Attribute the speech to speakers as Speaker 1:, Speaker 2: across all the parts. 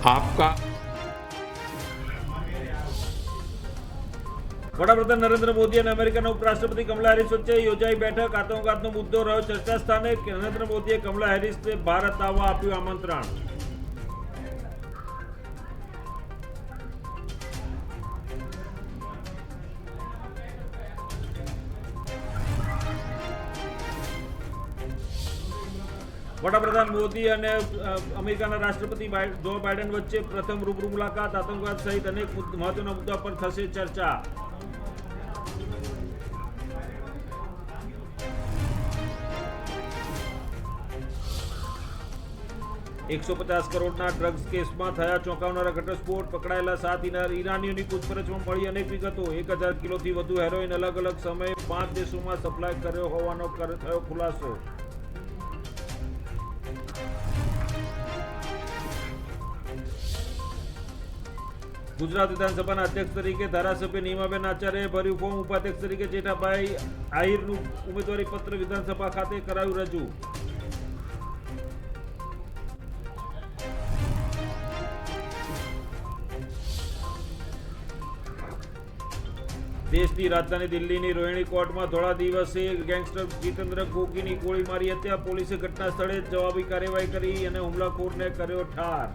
Speaker 1: आपका
Speaker 2: વડાપ્રધાન નરેન્દ્ર મોદી અને અમેરિકાના ઉપરાષ્ટ્રપતિ કમલા હેરિસ વચ્ચે યોજાઈ બેઠક. આતંકવાદનો મુદ્દો રહ્યો ચર્ચા સ્થાને. નરેન્દ્ર મોદીએ કમલા હેરિસને ભારત આવવા આપ્યું આમંત્રણ. વડાપ્રધાન મોદી અને અમેરિકાના રાષ્ટ્રપતિ જો બાઇડન વચ્ચે પ્રથમ રૂબરૂ મુલાકાત. આતંકવાદ સહિત અનેક મહત્વના મુદ્દા પર થશે ચર્ચા. $150 કરોડના ડ્રગ્સ કેસમાં થયા ચોંકાવનારા ઘટસ્ફોટ. પકડાયેલા 7 ઈરાનીઓની પૂછપરછમાં મળી અનેક વિગતો. 1000 કિલોથી વધુ હેરોઇન અલગ અલગ સમયે 5 દેશોમાં સપ્લાય કર્યો હોવાનો થયો ખુલાસો. ગુજરાત વિધાનસભાના અધ્યક્ષ તરીકે ધારાસભ્ય નીમાબેન આચાર્યએ ભર્યું ફોર્મ. ઉપાધ્યક્ષ તરીકે જેઠાભાઈ આહિરનું ઉમેદવારી પત્ર વિધાનસભા ખાતે કરાયું રજૂ. દેશની રાજધાની દિલ્હીની રોહિણી કોર્ટમાં ધોળા દિવસે ગેંગસ્ટર જીતેન્દ્ર ગોગીની ગોળી મારી હત્યા. પોલીસે ઘટના સ્થળે જવાબી કાર્યવાહી કરી અને હુમલાખોરને કર્યો ઠાર.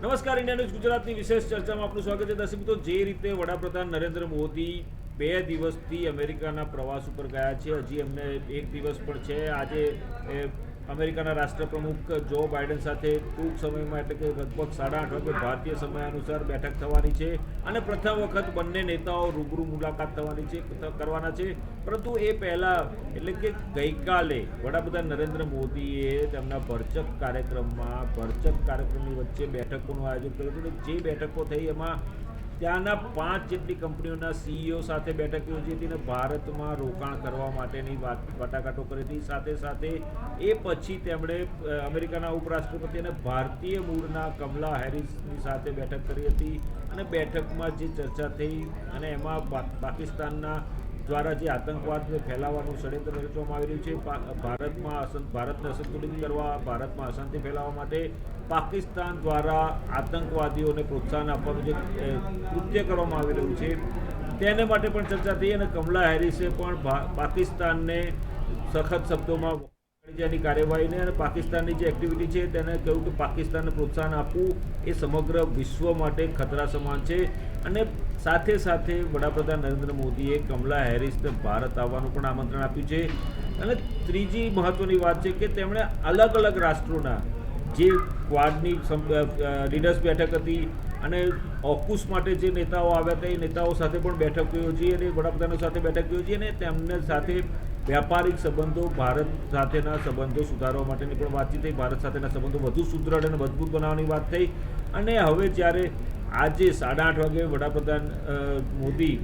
Speaker 2: નમસ્કાર, ઇન્ડિયા ન્યૂઝ ગુજરાતની વિશેષ ચર્ચામાં આપનું સ્વાગત છે. દર્શક મિત્રો, જે રીતે વડાપ્રધાન નરેન્દ્ર મોદી 2 દિવસથી અમેરિકાના પ્રવાસ ઉપર ગયા છે, હજી એમને 1 દિવસ પણ છે. આજે અમેરિકાના રાષ્ટ્રપ્રમુખ જો બાઇડન સાથે ટૂંક સમયમાં એટલે કે લગભગ 8:30 વાગે ભારતીય સમય અનુસાર બેઠક થવાની છે અને પ્રથમ વખત બંને નેતાઓ રૂબરૂ મુલાકાત કરવાના છે. પરંતુ એ પહેલાં એટલે કે ગઈકાલે વડાપ્રધાન નરેન્દ્ર મોદીએ તેમના ભરચક કાર્યક્રમની વચ્ચે બેઠકોનું આયોજન કર્યું હતું. જે બેઠકો થઈ એમાં ત્યાંના 5 જેટલી કંપનીઓના CEO સાથે બેઠક યોજી હતી અને ભારતમાં રોકાણ કરવા માટેની વાટાઘાટો કરી હતી. સાથે સાથે એ પછી તેમણે અમેરિકાના ઉપરાષ્ટ્રપતિ અને ભારતીય મૂળના કમલા હેરિસની સાથે બેઠક કરી હતી અને બેઠકમાં જે ચર્ચા થઈ અને એમાં પાકિસ્તાનના દ્વારા જે આતંકવાદને ફેલાવવાનું ષડયંત્ર રચવામાં આવી રહ્યું છે, ભારતને અસંતુલિત કરવા, ભારતમાં અશાંતિ ફેલાવવા માટે પાકિસ્તાન દ્વારા આતંકવાદીઓને પ્રોત્સાહન આપવાનું જે કૃત્ય કરવામાં આવી રહ્યું છે તેને માટે પણ ચર્ચા થઈ અને કમલા હેરિસે પણ પાકિસ્તાનને સખત શબ્દોમાં ની કાર્યવાહીને અને પાકિસ્તાનની જે એક્ટિવિટી છે તેને કહ્યું કે પાકિસ્તાનને પ્રોત્સાહન આપવું એ સમગ્ર વિશ્વ માટે ખતરા સમાન છે. અને સાથે સાથે વડાપ્રધાન નરેન્દ્ર મોદીએ કમલા હેરિસને ભારત આવવાનું પણ આમંત્રણ આપ્યું છે. અને ત્રીજી મહત્વની વાત છે કે તેમણે અલગ અલગ રાષ્ટ્રોના જે ક્વાડની લીડર્સ બેઠક હતી અને ઓકુસ માટે જે નેતાઓ આવ્યા હતા એ નેતાઓ સાથે પણ બેઠક યોજી અને વડાપ્રધાનો સાથે બેઠક યોજી અને તેમને સાથે વ્યાપારિક સંબંધો, ભારત સાથેના સંબંધો સુધારવા માટેની પણ વાતચીત થઈ. ભારત સાથેના સંબંધો વધુ સુદૃઢ અને મજબૂત બનાવવાની વાત થઈ. અને હવે જ્યારે આજે 8:30 વાગે વડાપ્રધાન મોદી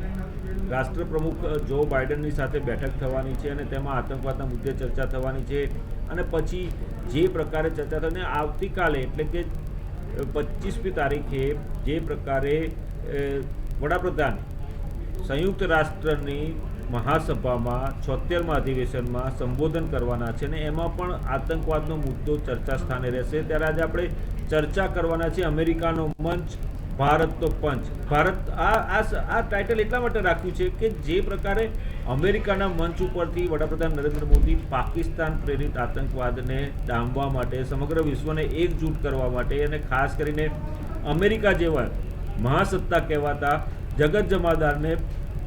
Speaker 2: રાષ્ટ્રપ્રમુખ જો બાઇડનની સાથે બેઠક થવાની છે અને તેમાં આતંકવાદના મુદ્દે ચર્ચા થવાની છે અને પછી જે પ્રકારે ચર્ચા થઈને આવતીકાલે એટલે કે 25મી તારીખે જે પ્રકારે વડાપ્રધાન સંયુક્ત રાષ્ટ્રની મહાસભામાં 76મા અધિવેશનમાં સંબોધન કરવાના છે અને એમાં પણ આતંકવાદનો મુદ્દો ચર્ચા સ્થાને રહેશે. ત્યારે આજે આપણે ચર્ચા કરવાના છે અમેરિકાનો મંચ, ભારતનો પંચ. આ ટાઇટલ એટલા માટે રાખ્યું છે કે જે પ્રકારે અમેરિકાના મંચ ઉપરથી વડાપ્રધાન નરેન્દ્ર મોદી પાકિસ્તાન પ્રેરિત આતંકવાદને ડામવા માટે, સમગ્ર વિશ્વને એકજૂટ કરવા માટે અને ખાસ કરીને અમેરિકા જેવા મહાસત્તા કહેવાતા જગત જમાદારને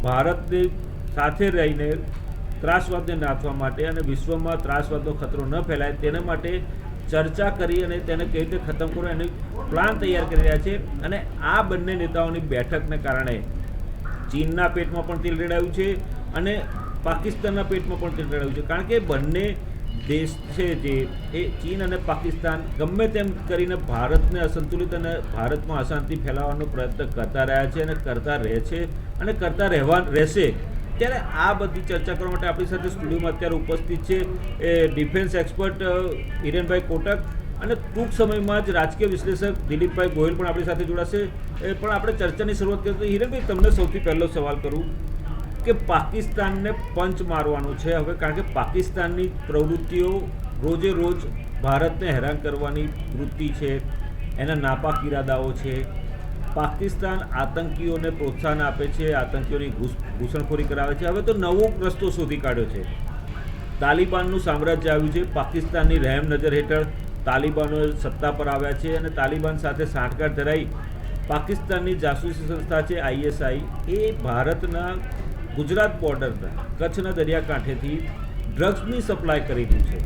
Speaker 2: ભારતની સાથે રહીને ત્રાસવાદને નાથવા માટે અને વિશ્વમાં ત્રાસવાદનો ખતરો ન ફેલાય તેના માટે ચર્ચા કરી અને તેને કઈ રીતે ખતમ કરવો એની પ્લાન તૈયાર કરી રહ્યા છે. અને આ બંને નેતાઓની બેઠકને કારણે ચીનના પેટમાં પણ તેલ રેડાયું છે અને પાકિસ્તાનના પેટમાં પણ તેલ રેડાયું છે. કારણ કે બંને દેશ છે જે એ ચીન અને પાકિસ્તાન ગમે તેમ કરીને ભારતને અસંતુલિત અને ભારતમાં અશાંતિ ફેલાવવાનો પ્રયત્ન કરતા રહ્યા છે અને કરતા રહે છે અને કરતા રહેશે. ત્યારે આ બધી ચર્ચા કરવા માટે આપણી સાથે સ્ટુડિયોમાં અત્યારે ઉપસ્થિત છે ડિફેન્સ એક્સપર્ટ હિરેનભાઈ કોટક અને ટૂંક સમયમાં જ રાજકીય વિશ્લેષક દિલીપભાઈ ગોહિલ પણ આપણી સાથે જોડાશે. પણ આપણે ચર્ચાની શરૂઆત કરીએ તો હિરેનભાઈ, તમને સૌથી પહેલો સવાલ કરું કે પાકિસ્તાનને પંચ મારવાનું છે હવે, કારણ કે પાકિસ્તાનની પ્રવૃત્તિઓ રોજે રોજ ભારતને હેરાન કરવાની વૃત્તિ છે, એના નાપાક ઇરાદાઓ છે. પાકિસ્તાન આતંકીઓને પ્રોત્સાહન આપે છે, આતંકીઓની ઘૂસણખોરી કરાવે છે. હવે તો નવો રસ્તો શોધી કાઢ્યો છે. તાલિબાનનું સામ્રાજ્ય આવ્યું છે. પાકિસ્તાનની રહેમ નજર હેઠળ તાલિબાનો સત્તા પર આવ્યા છે અને તાલિબાન સાથે સાંઠગાંઠ ધરાઈ પાકિસ્તાનની જાસૂસી સંસ્થા છે ISI, એ ભારતના ગુજરાત બોર્ડરના કચ્છના દરિયાકાંઠેથી ડ્રગ્સની સપ્લાય કરી રહ્યું છે.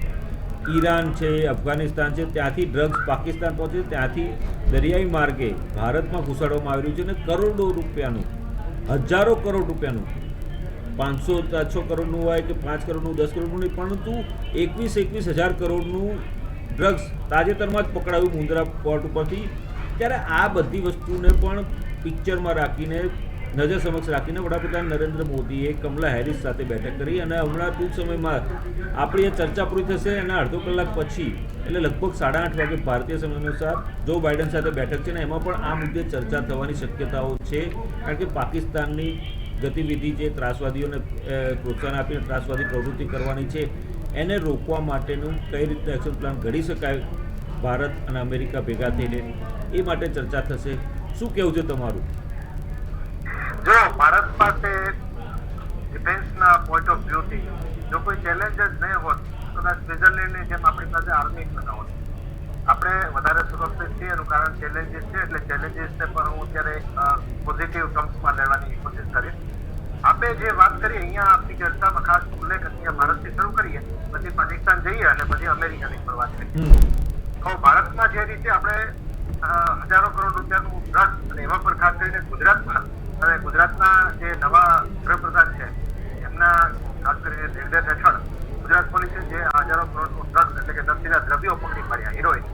Speaker 2: ઈરાન છે, અફઘાનિસ્તાન છે, ત્યાંથી ડ્રગ્સ પાકિસ્તાન પહોંચે, ત્યાંથી દરિયાઈ માર્ગે ભારતમાં ઘુસાડવામાં આવી રહ્યું છે. અને કરોડો રૂપિયાનું, હજારો કરોડ રૂપિયાનું, 500-600 કરોડનું હોય કે 5 કરોડનું, 10 કરોડનું નહીં, પરંતુ 21,000 કરોડનું ડ્રગ્સ તાજેતરમાં જ પકડાયું મુંદ્રા પોર્ટ ઉપરથી. ત્યારે આ બધી વસ્તુને પણ પિક્ચરમાં રાખીને, નજર સમક્ષ રાખીને વડાપ્રધાન નરેન્દ્ર મોદીએ કમલા હેરિસ સાથે બેઠક કરી અને હમણાં ટૂંક સમયમાં આપણી એ ચર્ચા પૂરી થશે અને અડધો કલાક પછી, એટલે લગભગ 8:30 વાગે ભારતીય સમય અનુસાર જો બાઇડન સાથે બેઠક છે ને એમાં પણ આ મુદ્દે ચર્ચા થવાની શક્યતાઓ છે. કારણ કે પાકિસ્તાનની ગતિવિધિ જે ત્રાસવાદીઓને પ્રોત્સાહન આપીને ત્રાસવાદી પ્રવૃત્તિ કરવાની છે, એને રોકવા માટેનું કઈ રીતે એક્શન પ્લાન ઘડી શકાય ભારત અને અમેરિકા ભેગા થઈને, એ માટે ચર્ચા થશે. શું કહેવું છે તમારું?
Speaker 1: જો ભારત પાસે ડિફેન્સના પોઈન્ટ ઓફ વ્યૂથી જો કોઈ ચેલેન્જ જ નહીં હોત, કદાચ સ્વિટ્ઝરલેન્ડની જેમ આપણી પાસે આર્મી જ ન હોત. આપણે વધારે સુરક્ષિત છીએ એનું કારણ ચેલેન્જીસ છે, એટલે ચેલેન્જીસને પણ હું અત્યારે પોઝિટિવ ટર્મ્સમાં લેવાની કોશિશ કરીશ. આપણે જે વાત કરીએ અહીંયા આપણી ચર્ચામાં ખાસ ઉલ્લેખ અહીંયા ભારતથી શરૂ કરીએ, પછી પાકિસ્તાન જઈએ અને પછી અમેરિકાની પર વાત કરીએ. તો ભારતમાં જે રીતે આપણે હજારો કરોડ રૂપિયાનું ડ્રગ્સ, અને એમાં પણ ખાસ કરીને ગુજરાતમાં, અને ગુજરાતના જે નવા ગૃહપ્રધાન છે એમના ખાસ કરીને નિર્દેશ હેઠળ ગુજરાત પોલીસે જે હજારો કરોડનું ડ્રગ્સ એટલે કે નશીલા દ્રવ્યો પકડી પાડ્યા, હિરોઈન,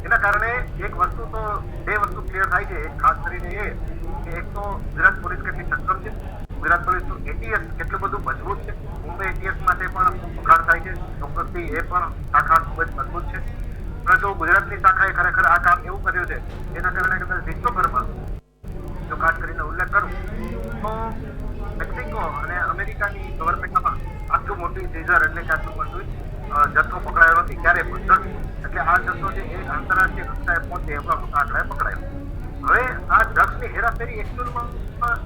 Speaker 1: એના કારણે એક વસ્તુ તો બે વસ્તુ ક્લિયર થાય છે. એક ખાસ કરીને એ કે એક તો ગુજરાત પોલીસ કેટલી સક્ષમ છે, ગુજરાત પોલીસનું ATS કેટલું બધું મજબૂત છે. મુંબઈ ATS માટે પણ વખાણ થાય છે, ચોક્કસથી એ પણ શાખા ખૂબ જ મજબૂત છે. પરંતુ ગુજરાતની શાખાએ ખરેખર આ કામ એવું કર્યું છે એના કારણે કદાચ વિશ્વભરમાં જો ખાસ કરીને ઉલ્લેખ કરું તો મેક્સિકો અને અમેરિકાની ગવર્મેન્ટમાં આટલું મોટી સીઝર એટલે કે આટલું મોટું જથ્થો પકડાયો નથી ક્યારેય પણ. એટલે આ જથ્થો છે એ આંતરરાષ્ટ્રીય કક્ષાએ પહોંચે એવા મોટા આંકડાએ પકડાયો. હવે આ ડ્રગ્સની હેરાફેરી એકચ્યુઅલમાં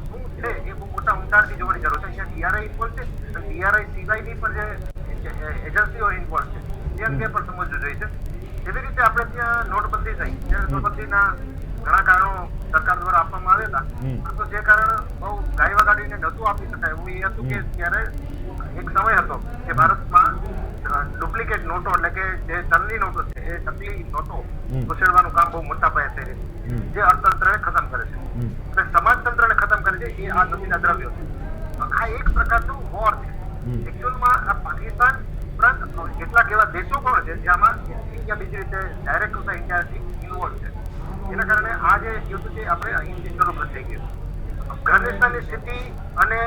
Speaker 1: શું છે એ બહુ મોટા ઊંડાણથી જોવાની જરૂર છે. અહીંયા DRI ઇન્વોલ્વ છે અને DRI સિવાયની પણ જે એજન્સીઓ ઇન્વોલ્વ છે એ અંગે પણ સમજવું જોઈએ છે. જેવી રીતે આપણે ત્યાં નોટબંધી થઈ, નોટબંધીના ઘણા કારણો સરકાર દ્વારા આપવામાં આવ્યા હતા, તો જે કારણ બહુ ગાય વગાડીને નહોતું આપી શકાય એવું એ હતું કે ત્યારે એક સમય હતો કે ભારતમાં ડુપ્લિકેટ નોટો એટલે કે જે ચલણી નોટો છે એ નકલી નોટો ઘુસેડવાનું કામ બહુ મોટા પાયે થઈ રહ્યું છે, જે અર્થતંત્રને ખતમ કરે છે અને સમાજતંત્રને ખતમ કરે છે. એ આ નશીલા દ્રવ્યો છે. આ એક પ્રકારનું વોર છે. એકચ્યુઅલમાં આ પાકિસ્તાન ઉપરાંત કેટલાક એવા દેશો પણ છે જેમાં ઇન્ડિયા બીજી રીતે ડાયરેક્ટ રૂપે ઇન્ડિયાથી ઇન્વોલ્વ છે. એના કારણે આ જે યુદ્ધ છે આપણે અહીંથી શરૂ કરી થઈ ગયું. અફઘાનિસ્તાનની સ્થિતિ અને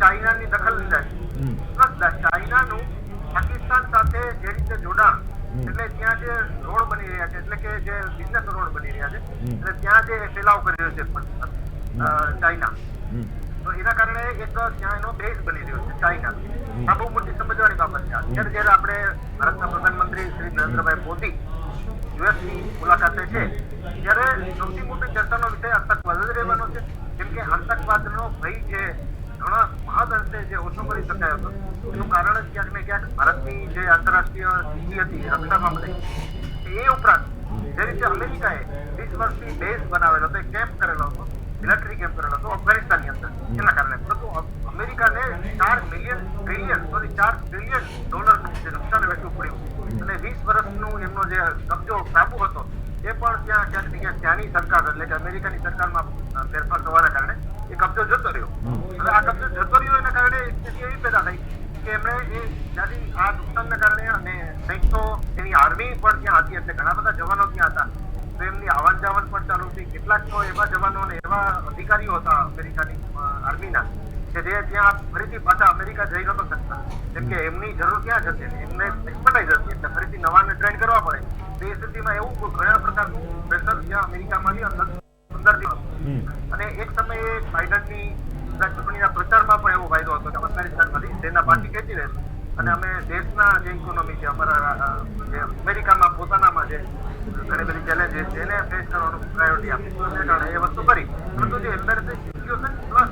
Speaker 1: ચાઇનાની દખલ લીધા ચાઇનાનું પાકિસ્તાન સાથે જે રીતે જોડાણ, એટલે ત્યાં જે રોડ બની રહ્યા છે, એટલે કે જે બિઝનેસ રોડ બની રહ્યા છે, એટલે ત્યાં જે ફેલાવ કરી રહ્યો છે ચાઇના, તો એના કારણે એક ત્યાં એનો બેઝ બની રહ્યો છે ચાઇના. આ બહુ મોટી સમજવાની બાબત છે. અત્યારે જયારે આપણે ભારતના પ્રધાનમંત્રી શ્રી નરેન્દ્રભાઈ મોદી યુએસની મુલાકાતે છે ત્યારે સૌથી મોટી ચર્ચાનો વિષય આતંકવાદ જ રહેવાનો છે. કેમ કે આતંકવાદનો ભય છે ઘણા મહદ અંશે જે ઓછો કરી શકાય હતો એનું કારણ જ ક્યાંક ને ક્યાંક ભારતની જે આંતરરાષ્ટ્રીય સ્થિતિ હતી રક્ષા મામલે. એ ઉપરાંત જે રીતે અમેરિકાએ 20 વર્ષથી બેઝ બનાવેલો હતો, કેમ્પ કરેલો હતો, મિલિટરી કેમ્પ કરેલો હતો અફઘાનિસ્તાનની અંદર, એના કારણે પરંતુ અમેરિકાને $4 ટ્રિલિયન ડોલરનું જે નુકસાન વેઠવું પડ્યું અને 20 વર્ષનું એમનો જે કબજો કાબુ હતો એ પણ ત્યાં ક્યાંક ને ક્યાંક ત્યાંની સરકાર એટલે કે અમેરિકાની સરકારમાં ફેરફાર થવાના કારણે એ કબજો જતો રહ્યો. હવે આ કબજો જતો રહ્યો એના કારણે સ્થિતિ એવી પેદા થઈ કે એમણે એ ત્યાંથી આ નુકસાનના કારણે અને કંઈક તો એની આર્મી પણ ત્યાં હતી, એટલે ઘણા બધા જવાનો ત્યાં હતા, તો એમની આવન જાવન પણ ચાલુ હતી. કેટલાક તો એવા જવાનો અને એવા અધિકારીઓ હતા અમેરિકાની આર્મીના કે જે ત્યાં ફરીથી પાછા અમેરિકા જઈ નતો શકતા, કેમ કે એમની જરૂર ક્યાં જશે, એમને એક્સપર્ટાઇઝ હતી, એટલે ફરીથી નવાને ટ્રેન કરવા પડે. તો એ સ્થિતિમાં એવું ઘણા પ્રકારનું પ્રેશર ત્યાં અમેરિકામાંથી અંદર દિવસ અને એક સમયે બાઇડનની કદાચ ચૂંટણીના પ્રચારમાં પણ એવો વાયદો હતો કે અફઘાનિસ્તાનમાંથી સેના પાછી ખેંચી લેશું અને અમે દેશના જે ઇકોનોમી છે અમારા જે અમેરિકામાં પોતાનામાં જે ઘણી બધી ચેલેન્જીસ છે એને ફેસ કરવાનું પ્રાયોરિટી આપી એને કારણે એ વસ્તુ કરી. પરંતુ જે એમ્બેરેસિંગ સિચ્યુએશન પ્લસ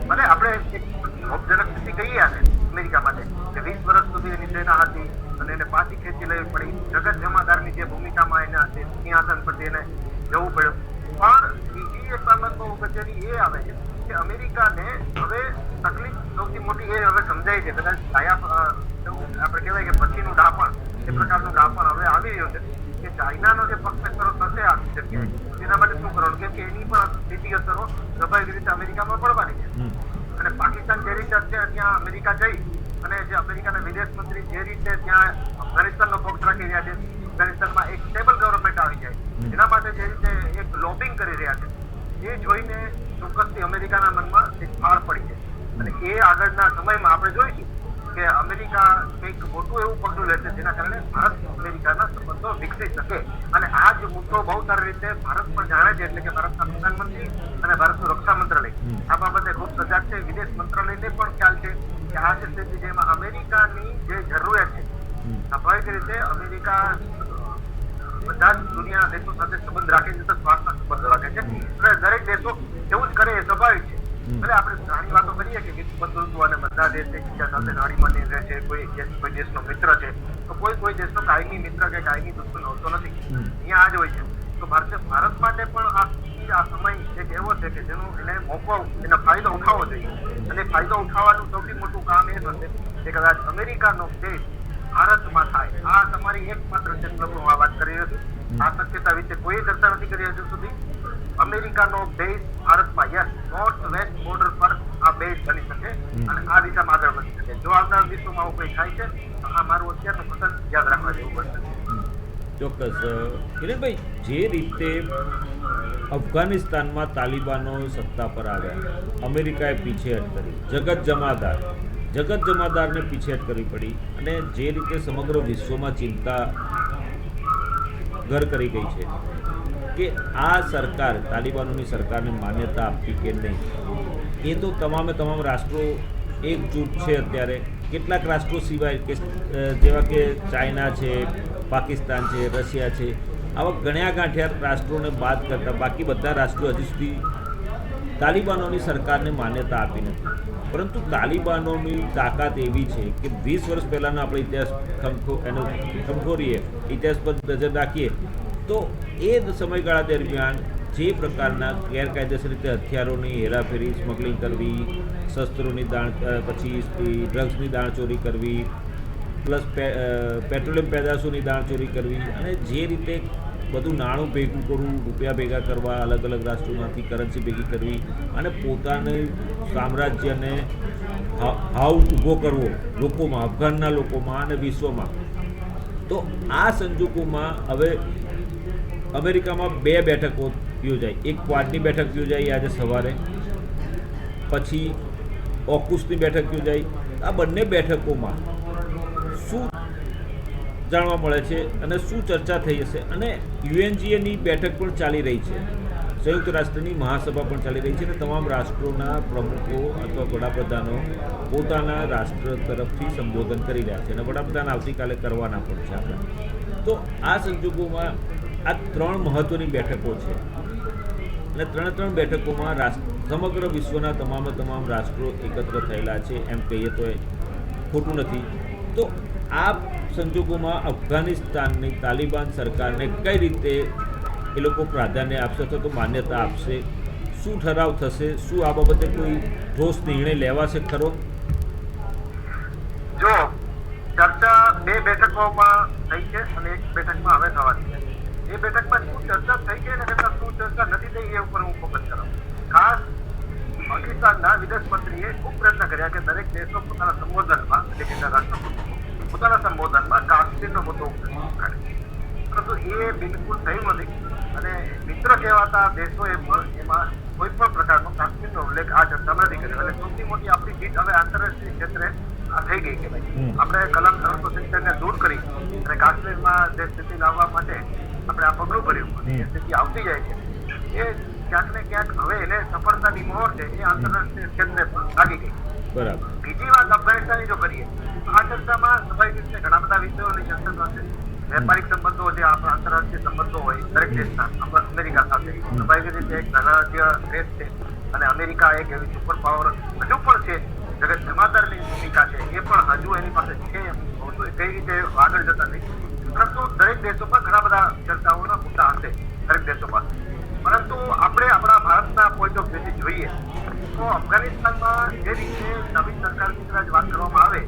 Speaker 1: ભલે આપણે એક જોબજનક સ્થિતિ કહીએ આને અમેરિકા માટે કે 20 વર્ષ સુધી એની સેના હતી અને એને પાછી ખેંચી લેવી પડી, જગત જમાદારની જે ભૂમિકામાં એના સિંહાસન પરથી એને જવું પડ્યું. પણ બીજી એક બાબત બહુ અગત્યની એ આવે છે કે અમેરિકાને હવે તકલીફ સૌથી મોટી એ હવે સમજાય છે, કદાચ આપણે કહેવાય કે પછીનું ડાપણ એ પ્રકારનું ડાપણ હવે આવી રહ્યું છે કે ચાઇનાનો જે પક્ષ થશે આ જગ્યાએ તેના માટે શું કરવાનું, કેમ કે એની પણ સીધી અસરો સ્વાભાવિક રીતે અમેરિકામાં પડવાની છે. અને પાકિસ્તાન જે રીતે છે ત્યાં અમેરિકા જઈ અને જે અમેરિકાના વિદેશ મંત્રી જે રીતે ત્યાં અફઘાનિસ્તાનનો પક્ષ રાખી રહ્યા છે, અફઘાનિસ્તાનમાં એક સ્ટેબલ ગવર્મેન્ટ આવી જાય એના માટે જે રીતે એક લોબિંગ કરી રહ્યા છે એ જોઈને ચોક્કસથી અમેરિકાના મનમાં એક ફાળ પડી છે. અને એ આગળના સમયમાં આપણે જોઈશું કે અમેરિકા કંઈક મોટું એવું પગલું લેશે જેના કારણે ભારત અમેરિકાના સંબંધો વિકસી શકે. અને આ જ મુદ્દો બહુ સારી રીતે ભારત પણ જાણે છે, એટલે કે ભારતના પ્રધાનમંત્રી અને ભારતનું રક્ષા મંત્રાલય આ બાબતે ખૂબ સજાગ છે. વિદેશ મંત્રાલયને પણ ખ્યાલ છે કે આ જે સ્થિતિ જેમાં અમેરિકાની જે જરૂરિયાત છે સ્વાભાવિક રીતે અમેરિકા બધા જ દુનિયાના દેશો સાથે સંબંધ રાખે છે, તો સ્વાર્થના સંબંધ રાખે છે અને દરેક દેશો એવું જ કરે એ સ્વાભાવિક છે. ભલે આપણે ઘણી વાતો કરીએ કે વિશ્વ બંધુત્વ અને બધા દેશ એકબીજા સાથે નાળી રહે છે, કોઈ દેશનો મિત્ર છે તો કોઈ દેશનો કાયમી મિત્ર કે કાયમી દુશ્મન હોતો નથી, અહીંયા આ જ હોય છે. તો ભારત માટે પણ આ સમય એક એવો છે કે જેનો એને મોકો એનો ફાયદો ઉઠાવવો જોઈએ અને ફાયદો ઉઠાવવાનું સૌથી મોટું કામ એ થશે કે કદાચ અમેરિકાનો દેશ ભારતમાં થાય. આ તમારી એકમાત્ર ક્ષેત્ર હું આ વાત કરી રહ્યો છું. આ શક્યતા વિશે કોઈ ચર્ચા નથી કરી હજુ સુધી. અમેરિકાનો બેઝ ભારતમાં યસ નોર્થ વેસ્ટ બોર્ડર પર આ બેઝ બની શકે અને આ દિશામાં આગળ વધી શકે. જો આવનાર દિવસોમાં આવું કંઈ થાય છે તો આ મારું અત્યારનું પસંદ યાદ રાખવા જેવું બનશે.
Speaker 2: ચોક્કસ કિરણભાઈ, જે રીતે અફઘાનિસ્તાનમાં તાલિબાનો સત્તા પર આવ્યા, અમેરિકાએ પીછેહટ કરી, જગત જમાદારને પીછેહટ કરવી પડી અને જે રીતે સમગ્ર વિશ્વમાં ચિંતા ઘર કરી ગઈ છે કે આ સરકાર તાલિબાનોની સરકારને માન્યતા આપવી કે નહીં, એ તો તમામ રાષ્ટ્રો એકજૂટ છે. અત્યારે કેટલાક રાષ્ટ્રો સિવાય કે જેવા કે ચાઇના છે, પાકિસ્તાન છે, રશિયા છે, આવા ગણ્યા ગાંઠ્યા રાષ્ટ્રોને બાદ કરતાં બાકી બધા રાષ્ટ્રો હજી સુધી તાલિબાનોની સરકારને માન્યતા આપી નથી. પરંતુ તાલિબાનોની તાકાત એવી છે કે 20 વર્ષ પહેલાંનો આપણે ઇતિહાસ ખંખોરીએ, ઇતિહાસ પર નજર રાખીએ તો એ સમયગાળા દરમિયાન જે પ્રકારના ગેરકાયદેસર રીતે હથિયારોની હેરાફેરી, સ્મગલિંગ કરવી, શસ્ત્રોની પછી ડ્રગ્સની દાણચોરી કરવી, પ્લસ પેટ્રોલિયમ પેદાશોની દાણચોરી કરવી અને જે રીતે બધું નાણું ભેગું કરવું, રૂપિયા ભેગા કરવા, અલગ અલગ રાષ્ટ્રોમાંથી કરન્સી ભેગી કરવી અને પોતાને સામ્રાજ્યને હાવ ઊભો કરવો લોકોમાં, અફઘાનના લોકોમાં અને વિશ્વમાં. તો આ સંજોગોમાં હવે અમેરિકામાં 2 બેઠકો યોજાઈ, એક ક્વાડની બેઠક યોજાઈ આજે સવારે, પછી ઓકુસની બેઠક યોજાઈ. આ બંને બેઠકોમાં શું જાણવા મળે છે અને શું ચર્ચા થઈ હશે? અને યુએનજીએની બેઠક પણ ચાલી રહી છે, સંયુક્ત રાષ્ટ્રની મહાસભા પણ ચાલી રહી છે અને તમામ રાષ્ટ્રોના પ્રમુખો અથવા વડાપ્રધાનો પોતાના રાષ્ટ્ર તરફથી સંબોધન કરી રહ્યા છે અને વડાપ્રધાન આવતીકાલે કરવાના પણ છે આપણા. તો આ સંજોગોમાં આ 3 મહત્ત્વની બેઠકો છે અને 3 બેઠકોમાં સમગ્ર વિશ્વના તમામ રાષ્ટ્રો એકત્ર થયેલા છે એમ કહીએ તો ખોટું નથી. તો આ સંજોગોમાં અફઘાનિસ્તાનની તાલિબાન સરકારને કઈ રીતે એ લોકો પ્રાધાન્ય આપશે અથવા તો માન્યતા આપશે? શું ઠરાવ થશે? શું આ બાબતે કોઈ ઠોસ નિર્ણય લેવાશે ખરો?
Speaker 1: જો ચર્ચા 2 બેઠકોમાં થઈ છે અને 1 બેઠકમાં હવે થવાની છે. એ બેઠકમાં શું ચર્ચા થઈ છે અને શું ચર્ચા નથી થઈ એ ઉપર હું ફોકસ કરું. ખાસ પાકિસ્તાનના વિદેશ મંત્રીએ ખૂબ પ્રયત્ન કર્યા કે દરેક દેશો પોતાના સંબોધનમાં, એટલે કે રાષ્ટ્રપતિ પોતાના સંબોધનમાં કાશ્મીરનો મુદ્દો ઉઠાડે, પરંતુ એ બિલકુલ થયું નથી અને મિત્ર કહેવાતા દેશોએ પણ એમાં કોઈ પણ પ્રકારનો કાશ્મીરનો ઉલ્લેખ આ ચર્ચામાં નથી કર્યો. એટલે સૌથી મોટી આપણી જીત હવે આંતરરાષ્ટ્રીય ક્ષેત્રે આ થઈ ગઈ કે ભાઈ આપણે કલમ 370 દૂર કરી અને કાશ્મીરમાં જે સ્થિતિ લાવવા માટે આપણે આ પગલું ભર્યું અને એ સ્થિતિ આવતી જાય છે. એ ક્યાંક ને ક્યાંક હવે એને સફળતાની મોહર છે એ આંતરરાષ્ટ્રીય ક્ષેત્રે પણ લાગી ગઈ.
Speaker 2: બરાબર.
Speaker 1: બીજી વાત અફઘાનિસ્તાનની જો કરીએ, આ ચર્ચામાં સ્વાભાવિક રીતે ઘણા બધા વિષયોની ચર્ચા થશે. વેપારિક સંબંધો, જે આપણા આંતરરાષ્ટ્રીય સંબંધો હોય દરેક દેશના, અમેરિકા સાથે સ્વાભાવિક રીતે એક ધનાઢ્ય દેશ છે અને અમેરિકા એક એવી સુપર પાવર હજુ પણ છે, જગત જમાદારની ભૂમિકા છે એ પણ હજુ એની પાસે છે. કઈ રીતે આગળ જતા નહીં, પરંતુ દરેક દેશોમાં ઘણા બધા ચર્ચાઓના મુદ્દા હશે દરેક દેશોમાં. પરંતુ આપણે આપણા ભારતના પોઈન્ટ ઓફ વ્યૂથી જોઈએ તો અફઘાનિસ્તાનમાં જે રીતે નવી સરકારની કદાચ વાત કરવામાં આવે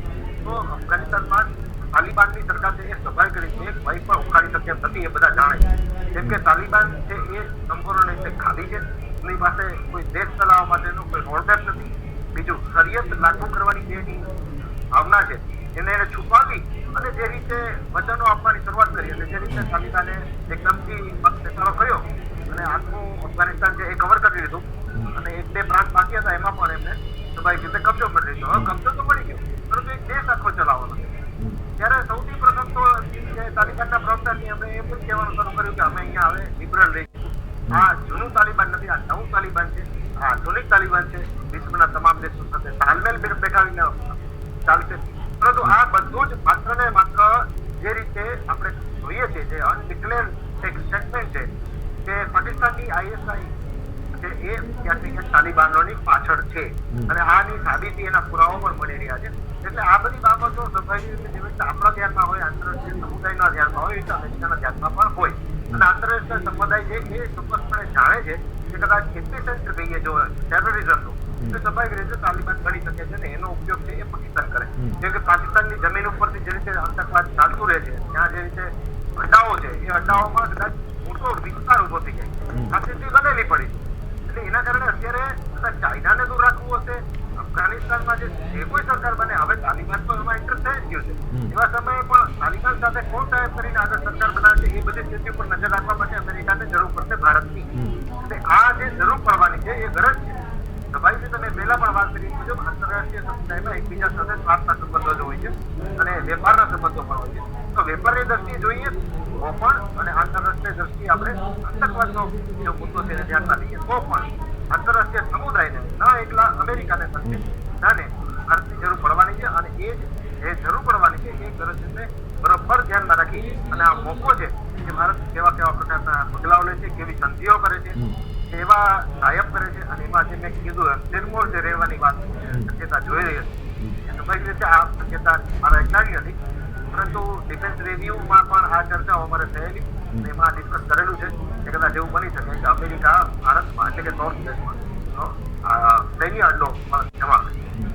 Speaker 1: તો અફઘાનિસ્તાનમાં તાલિબાનની સરકાર છે એ સ્વાભાવિક રીતે ભય પણ ઉખાડી શકે એમ નથી, એ બધા જાણે છે. જેમ કે તાલિબાન છે એ સંપૂર્ણ રીતે ખાલી છે, એની પાસે કોઈ દેશ ચલાવવા માટેનો કોઈ રોડમેપ નથી. બીજું, શરિયત લાગુ કરવાની જે એની ભાવના છે એને છુપાવી અને જે રીતે વચનો આપવાની શરૂઆત કરી અને જે રીતે તાલિબાને એકદમથી બેસાડો કર્યો અને આખું અફઘાનિસ્તાન છે એ કવર કરી લીધું અને એક બે પ્રાંત બાકી હતા એમાં પણ એમને સ્વાભાવિક રીતે કબજો કરી લીધો. હવે કબજો તો પડી ગયો, પરંતુ એક દેશ આખો ચલાવવાનો. ત્યારે સૌથી પ્રથમ તો તાલિબાનના પ્રવક્તાથી અમે એમ જ કહેવાનું શરૂ કર્યું કે અમે અહીંયા હવે લિબરલ રહીશું. આ જૂનું તાલિબાન નથી, આ નવું તાલિબાન છે, આ આધુનિક તાલિબાન છે. વિશ્વના તમામ દેશો સાથે તાલમેલ બેઠાવીને ચાલશે. પરંતુ આ બધું જ માત્ર ને માત્ર જે રીતે આપણે જોઈએ છીએ, જે અનડિક્લેર એક સ્ટેટમેન્ટ છે કે પાકિસ્તાનની આઈએસઆઈ છે એ ક્યાંક ને ક્યાંક તાલિબાનોની પાછળ છે અને આની સાબિતી એના પુરાવા પણ મળી રહ્યા છે. એટલે આ બધી બાબતો સ્વાભાવિક રીતે જેવી રીતે આપણા ધ્યાનમાં હોય, આંતરરાષ્ટ્રીય સમુદાયના ધ્યાનમાં હોય, એટલે અમેરિકાના ધ્યાનમાં પણ હોય. અને આંતરરાષ્ટ્રીય સમુદાય છે એ ચોક્કસપણે જાણે છે કે કદાચ એપિસેન્ટર કહીએ જો ટેરરિઝમનું, તો સ્વાભાવિક રીતે તાલિબાન બની શકે છે અને એનો ઉપયોગ છે એ પાકિસ્તાન કરે. જેમ કે પાકિસ્તાનની જમીન ઉપરથી જે રીતે આતંકવાદ ચાલતું રહે છે, ત્યાં જે રીતે અડ્ડાઓ છે એ અડ્ડાઓમાં કદાચ મોટો વિસ્તાર ઉભો થઈ જાય, આ સ્થિતિ બનેલી પડી. એટલે એના કારણે અત્યારે કદાચ ચાઇનાને દૂર રાખવું હશે, અફઘાનિસ્તાનમાં જે કોઈ સરકાર બને, હવે તાલિબાન તો એમાં ઇન્ટરેસ્ટ થઈ ગયું છે, એવા સમયે પણ તાલિબાન સાથે કોણ સાહેબ કરીને આગળ સરકાર બનાવે છે એ બધી સ્થિતિ ઉપર નજર રાખવા માટે અમેરિકાને જરૂર પડશે ભારતની. એટલે આ જે જરૂર પડવાની છે એ ગરજ છે. સ્વાભાવિક તમે પહેલા પણ વાત કરી મુજબ આંતરરાષ્ટ્રીય સમુદાયમાં એકબીજા સાથે સ્વાર્થના સંબંધો જ હોય છે અને વેપારના સંબંધો પણ હોય છે. તો વેપારની દ્રષ્ટિએ જોઈએ તો પણ અને આંતરરાષ્ટ્રીય દ્રષ્ટિએ આપણે આતંકવાદનો જો મુદ્દો છે ધ્યાનમાં લઈએ તો પણ આંતરરાષ્ટ્રીય સમુદાયને ન એકલા અમેરિકાને સાથે બધાને ભારતની જરૂર પડવાની છે અને એ જરૂર પડવાની છે એ ગરજને બરોબર ધ્યાનમાં રાખી અને આ મોકો છે કે ભારત કેવા પ્રકારના પગલાઓ લે છે, કેવી સંધિઓ કરે છે, એવા સાયબ કરે છે અને એમાં જે મેં કીધું નિર્મૂળ જે રહેવાની વાત શક્યતા જોઈ રહી હતી. સ્વાભાવિક રીતે આ શક્યતા મારા એકલાની નથી, પરંતુ ડિફેન્સ રિવ્યુમાં પણ આ ચર્ચાઓ અમારે થયેલી અને એમાં ડિસ્કસ કરેલું છે કે કદાચ એવું બની શકે કે અમેરિકા ભારતમાં એટલે કે નોર્થ દેશમાં સૈન્ય અડ્ડો જમા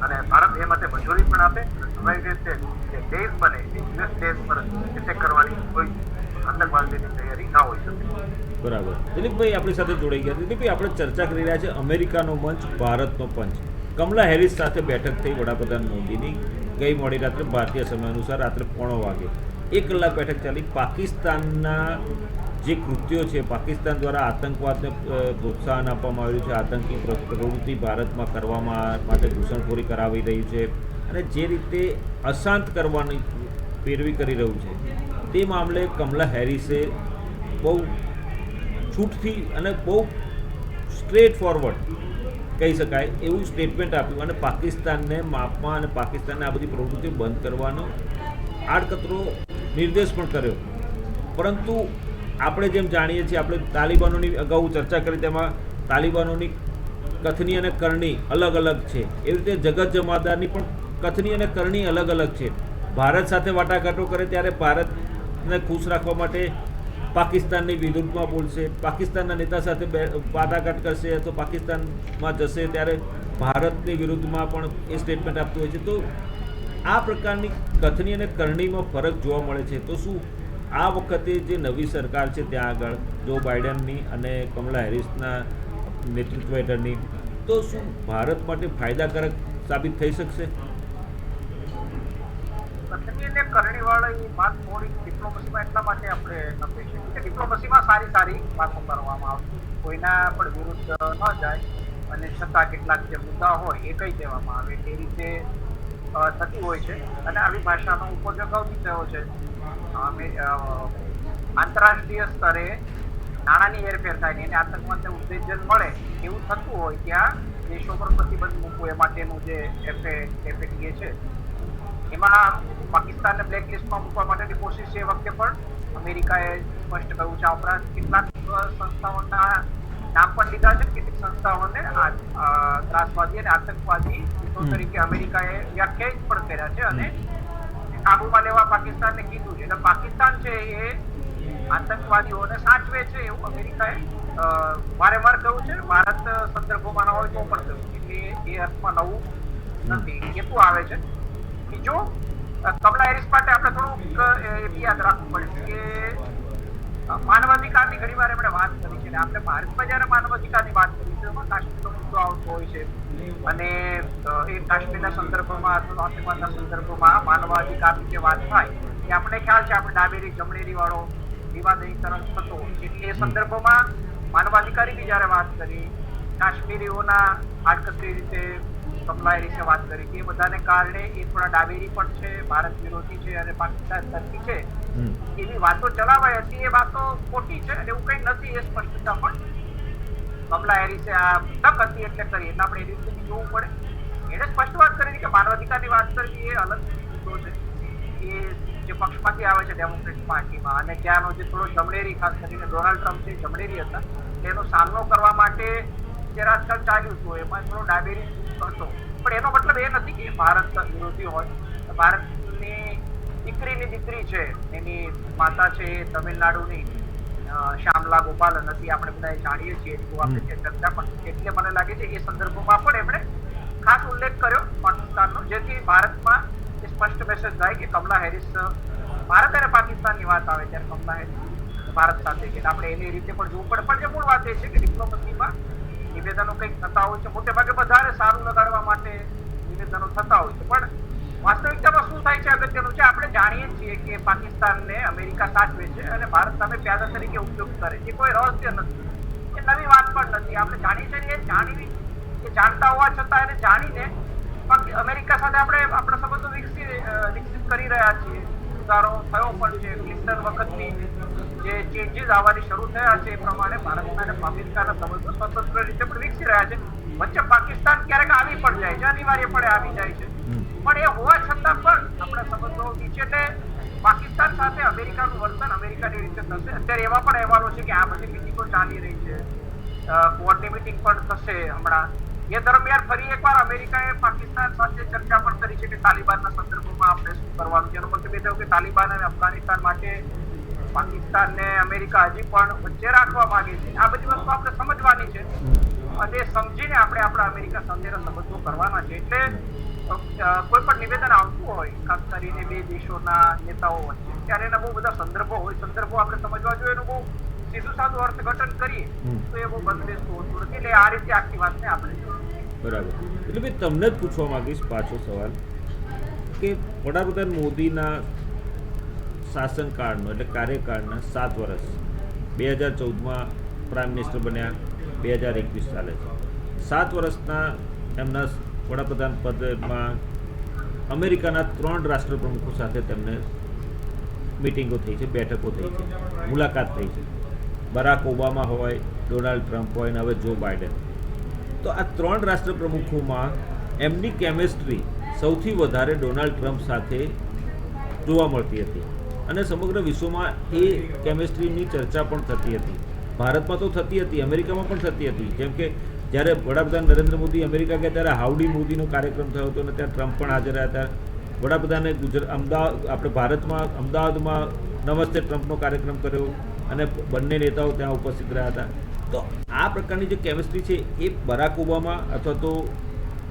Speaker 1: અને ભારત એ માટે મંજૂરી પણ આપે. સ્વાભાવિક રીતે જે દેશ બને એ યુએસ દેશ પર એટેક કરવાની કોઈ આતંકવાદની તૈયારી ના હોઈ શકે.
Speaker 2: બરાબર. દિલીપભાઈ આપણી સાથે જોડાઈ ગયા. દિલીપભાઈ, આપણે ચર્ચા કરી રહ્યા છે અમેરિકાનો મંચ, ભારતનો પંચ. કમલા હેરિસ સાથે બેઠક થઈ વડાપ્રધાન મોદીની ગઈ મોડી રાત્રે ભારતીય સમય અનુસાર રાત્રે 3:30 વાગે 1 કલાક બેઠક ચાલી. પાકિસ્તાનના જે કૃત્યો છે, પાકિસ્તાન દ્વારા આતંકવાદને પ્રોત્સાહન આપવામાં આવ્યું છે, આતંકી પ્રવૃત્તિ ભારતમાં કરવા માટે ઘૂસણખોરી કરાવી રહી છે અને જે રીતે અશાંત કરવાની પેરવી કરી રહ્યું છે, તે મામલે કમલા હેરિસે બહુ છૂટથી અને બહુ સ્ટ્રેટ ફોરવર્ડ કહી શકાય એવું સ્ટેટમેન્ટ આપ્યું અને પાકિસ્તાનને માપમાં અને પાકિસ્તાનને આ બધી પ્રવૃત્તિઓ બંધ કરવાનો આડકતરો નિર્દેશ પણ કર્યો. પરંતુ આપણે જેમ જાણીએ છીએ, આપણે તાલિબાનોની અગાઉ ચર્ચા કરી, તેમાં તાલિબાનોની કથની અને કરણી અલગ અલગ છે. એવી રીતે જગત જમાદારની પણ કથની અને કરણી અલગ અલગ છે. ભારત સાથે વાટાઘાટો કરે ત્યારે ભારતને ખુશ રાખવા માટે પાકિસ્તાનની વિરુદ્ધમાં બોલશે, પાકિસ્તાનના નેતા સાથે વાટાઘાટ કરશે તો પાકિસ્તાનમાં જશે ત્યારે ભારતની વિરુદ્ધમાં પણ એ સ્ટેટમેન્ટ આપતું હોય છે. તો આ પ્રકારની કથની અને કરણીમાં ફરક જોવા મળે છે. તો શું આ વખતે જે નવી સરકાર છે ત્યાં આગળ જો બાઇડનની અને કમલા હેરિસના નેતૃત્વ હેઠળની, તો શું ભારત માટે ફાયદાકારક સાબિત થઈ શકશે?
Speaker 1: કરણીવાળી વાત થોડી ડિપ્લોમસીમાં એટલા માટે આપણે સમજી શકીએ કે ડિપ્લોમસીમાં સારી વાતો કરવામાં આવશે, કોઈના પણ વિરુદ્ધ ન જાય અને છતાં કેટલાક જે મુદ્દા હોય એ કહી દેવામાં આવે એ રીતે થતી હોય છે. અને આવી ભાષાનો ઉપયોગ અગાઉથી થયો છે. આંતરરાષ્ટ્રીય સ્તરે નાણાંની હેરફેર થાય ને એને આતંકવાદને ઉત્તેજન મળે એવું થતું હોય ત્યાં દેશો પર પ્રતિબંધ મૂકવો એ માટેનું જે એફએટીએ છે એમાં પાકિસ્તાનને બ્લેકલિસ્ટમાં મૂકવા માટેની કોશિશ એ વખતે પણ અમેરિકાએ સ્પષ્ટ કર્યું છે. આ ઉપરાંત કેટલાક સંસ્થાઓના નામ પણ લીધા છે. કેટલીક સંસ્થાઓને ત્રાસવાદી અને આતંકવાદી જૂથો તરીકે અમેરિકાએ વ્યાખ્યાયિત પણ કર્યા છે અને કાબુમાં લેવા પાકિસ્તાનને કીધું છે. એટલે પાકિસ્તાન છે એ આતંકવાદીઓને સાચવે છે એવું અમેરિકાએ વારંવાર કહ્યું છે. ભારત સંદર્ભોમાં ન હોય તો પણ કહ્યું છે એટલે એ અર્થમાં નવું નથી. કેતું આવે છે બીજો કમલા હેરિસ માટે આપણે થોડુંક એ બી યાદ રાખવું પડે કે માનવાધિકારની ઘણી વાર એમણે વાત કરી છે. આપણે ભારતમાં જયારે માનવાધિકારની વાત કરી છે એમાં કાશ્મીરનો મુદ્દો આવતો હોય છે અને એ કાશ્મીરના સંદર્ભમાં અથવા આતંકવાદના સંદર્ભમાં માનવાધિકારની જે વાત થાય એ આપણે ખ્યાલ છે આપણે ડાબેરી જમણેરી વાળો વિવાદ અહીં તરફ થતો હોય છે. એટલે એ સંદર્ભમાં માનવાધિકારીની જયારે વાત કરી કાશ્મીરીઓના આડકતરી રીતે કમલા હેરિસે વાત કરી કે બધાને કારણે એ થોડા ડાબેરી પણ છે, ભારત વિરોધી છે અને પાકિસ્તાન તરફી છે એવી વાતો ચલાવાઈ હતી. એ વાતો ખોટી છે અને એવું કંઈ નથી એ સ્પષ્ટતા પણ કમલા હેરિસે આ તક હતી એટલે કરી. એટલે આપણે એ રીતે જોવું પડે. એને સ્પષ્ટ વાત કરી કે માનવાધિકારની વાત કરવી એ અલગ મુદ્દો છે. એ જે પક્ષમાંથી આવે છે ડેમોક્રેટિક પાર્ટીમાં અને ત્યાંનો જે થોડો જમણેરી ખાસ કરીને ડોનાલ્ડ ટ્રમ્પ જે જમણેરી હતા તેનો સામનો કરવા માટે જે રાજકારણ ચાલ્યું હતું એમાં થોડો ડાબેરી હતો. પણ એનો મતલબ એ નથી કે ભારત વિરોધી હોય. ભારતની દીકરી છે, એની માતા છે એ તમિલનાડુની શ્યામલા ગોપાલન હતી. આપણે બધા જાણીએ છીએ આપણે ચર્ચા પણ. એટલે મને લાગે છે એ સંદર્ભમાં પણ એમણે ખાસ ઉલ્લેખ કર્યો પાકિસ્તાનનો, જેથી ભારતમાં એ સ્પષ્ટ મેસેજ થાય કે કમલા હેરિસ ભારત અને પાકિસ્તાનની વાત આવે ત્યારે કમલા હેરિસ ભારત સાથે કે આપણે એની રીતે પણ જોવું પડે. પણ જે મૂળ વાત એ છે કે ડિપ્લોમસીમાં નિવેદનો કંઈક થતા હોય છે, મોટે ભાગે બધાને સારું લગાડવા માટે નિવેદનો થતા હોય છે. પણ વાસ્તવિકતામાં શું થાય છે અગત્યનું છે. આપણે જાણીએ છીએ કે પાકિસ્તાનને અમેરિકા સાચવે છે અને ભારત સામે પ્યાદા તરીકે ઉપયોગ કરે છે. કોઈ રહસ્ય નથી, એ નવી વાત પણ નથી. આપણે જાણીએ છીએ એ જાણતા હોવા છતાં એને જાણીને અમેરિકા સાથે આપણે આપણા સંબંધો વિકસિત કરી રહ્યા છીએ. સુધારો થયો પણ છે. ક્લિન્ટન વખતની જે ચેન્જીસ આવવાની શરૂ થયા છે એ પ્રમાણે ભારતના અને અમેરિકાના સંબંધો સ્વતંત્ર રીતે પણ વિકસી રહ્યા છે. વચ્ચે પાકિસ્તાન ક્યારેક આવી પણ જાય છે, અનિવાર્યપણે આવી જાય છે. પણ એ હોવા છતાં પણ આપણા સંબંધો નીચે એટલે પાકિસ્તાન સાથે અમેરિકાનું વર્તન અમેરિકાની રીતે થશે. અત્યારે એવા પણ અહેવાલો છે કે આ બધી મિટિંગો ચાલી રહી છે, ક્વોડની મિટિંગ પણ થશે હમણાં. એ દરમિયાન ફરી એકવાર અમેરિકાએ પાકિસ્તાન સાથે ચર્ચા પણ કરી છે કે તાલિબાનના સંદર્ભમાં આપણે શું કરવાનું છે. એનો મતલબ એ થયો કે તાલિબાન અને અફઘાનિસ્તાન માટે પાકિસ્તાનને અમેરિકા હજી પણ વચ્ચે રાખવા માંગે છે. આ બધી વસ્તુ આપણે સમજવાની છે અને સમજીને આપણે આપણા અમેરિકા સાથેના સંબંધો કરવાના છે. એટલે કોઈ પણ નિવેદન આવતું હોય ખાસ કરીને બે દેશોના નેતાઓ વચ્ચે ત્યારે એના બહુ બધા સંદર્ભો હોય. સંદર્ભો આપણે સમજવા જોઈએ. એનું બહુ સીધું સાધું અર્થઘટન કરીએ તો એ બહુ બંધબેસતું હોતું નથી. એટલે આ રીતે આખી વાતને આપણે
Speaker 2: બરાબર. એટલે ભાઈ તમને જ પૂછવા માંગીશ પાછો સવાલ કે વડાપ્રધાન મોદીના શાસનકાળનો એટલે કાર્યકાળના 7 વર્ષ 2014માં પ્રાઇમ મિનિસ્ટર બન્યા, 2021 ચાલે છે. 7 વર્ષના એમના વડાપ્રધાન પદમાં અમેરિકાના 3 રાષ્ટ્રપ્રમુખો સાથે તેમને મિટિંગો થઈ છે, બેઠકો થઈ છે, મુલાકાત થઈ છે. બરાક ઓબામા હોય, ડોનાલ્ડ ટ્રમ્પ હોય અને હવે જો બાઇડન. તો આ 3 રાષ્ટ્રપ્રમુખોમાં એમની કેમેસ્ટ્રી સૌથી વધારે ડોનાલ્ડ ટ્રમ્પ સાથે જોવા મળતી હતી અને સમગ્ર વિશ્વમાં એ કેમેસ્ટ્રીની ચર્ચા પણ થતી હતી. ભારતમાં તો થતી હતી, અમેરિકામાં પણ થતી હતી. જેમ કે જ્યારે વડાપ્રધાન નરેન્દ્ર મોદી અમેરિકા ગયા ત્યારે હાઉડી મોદીનો કાર્યક્રમ થયો હતો અને ત્યાં ટ્રમ્પ પણ હાજર રહ્યા હતા. વડાપ્રધાને આપણે ભારતમાં અમદાવાદમાં નમસ્તે ટ્રમ્પનો કાર્યક્રમ કર્યો અને બંને નેતાઓ ત્યાં ઉપસ્થિત રહ્યા હતા. તો આ પ્રકારની જે કેમેસ્ટ્રી છે એ બરાક ઓબામા અથવા તો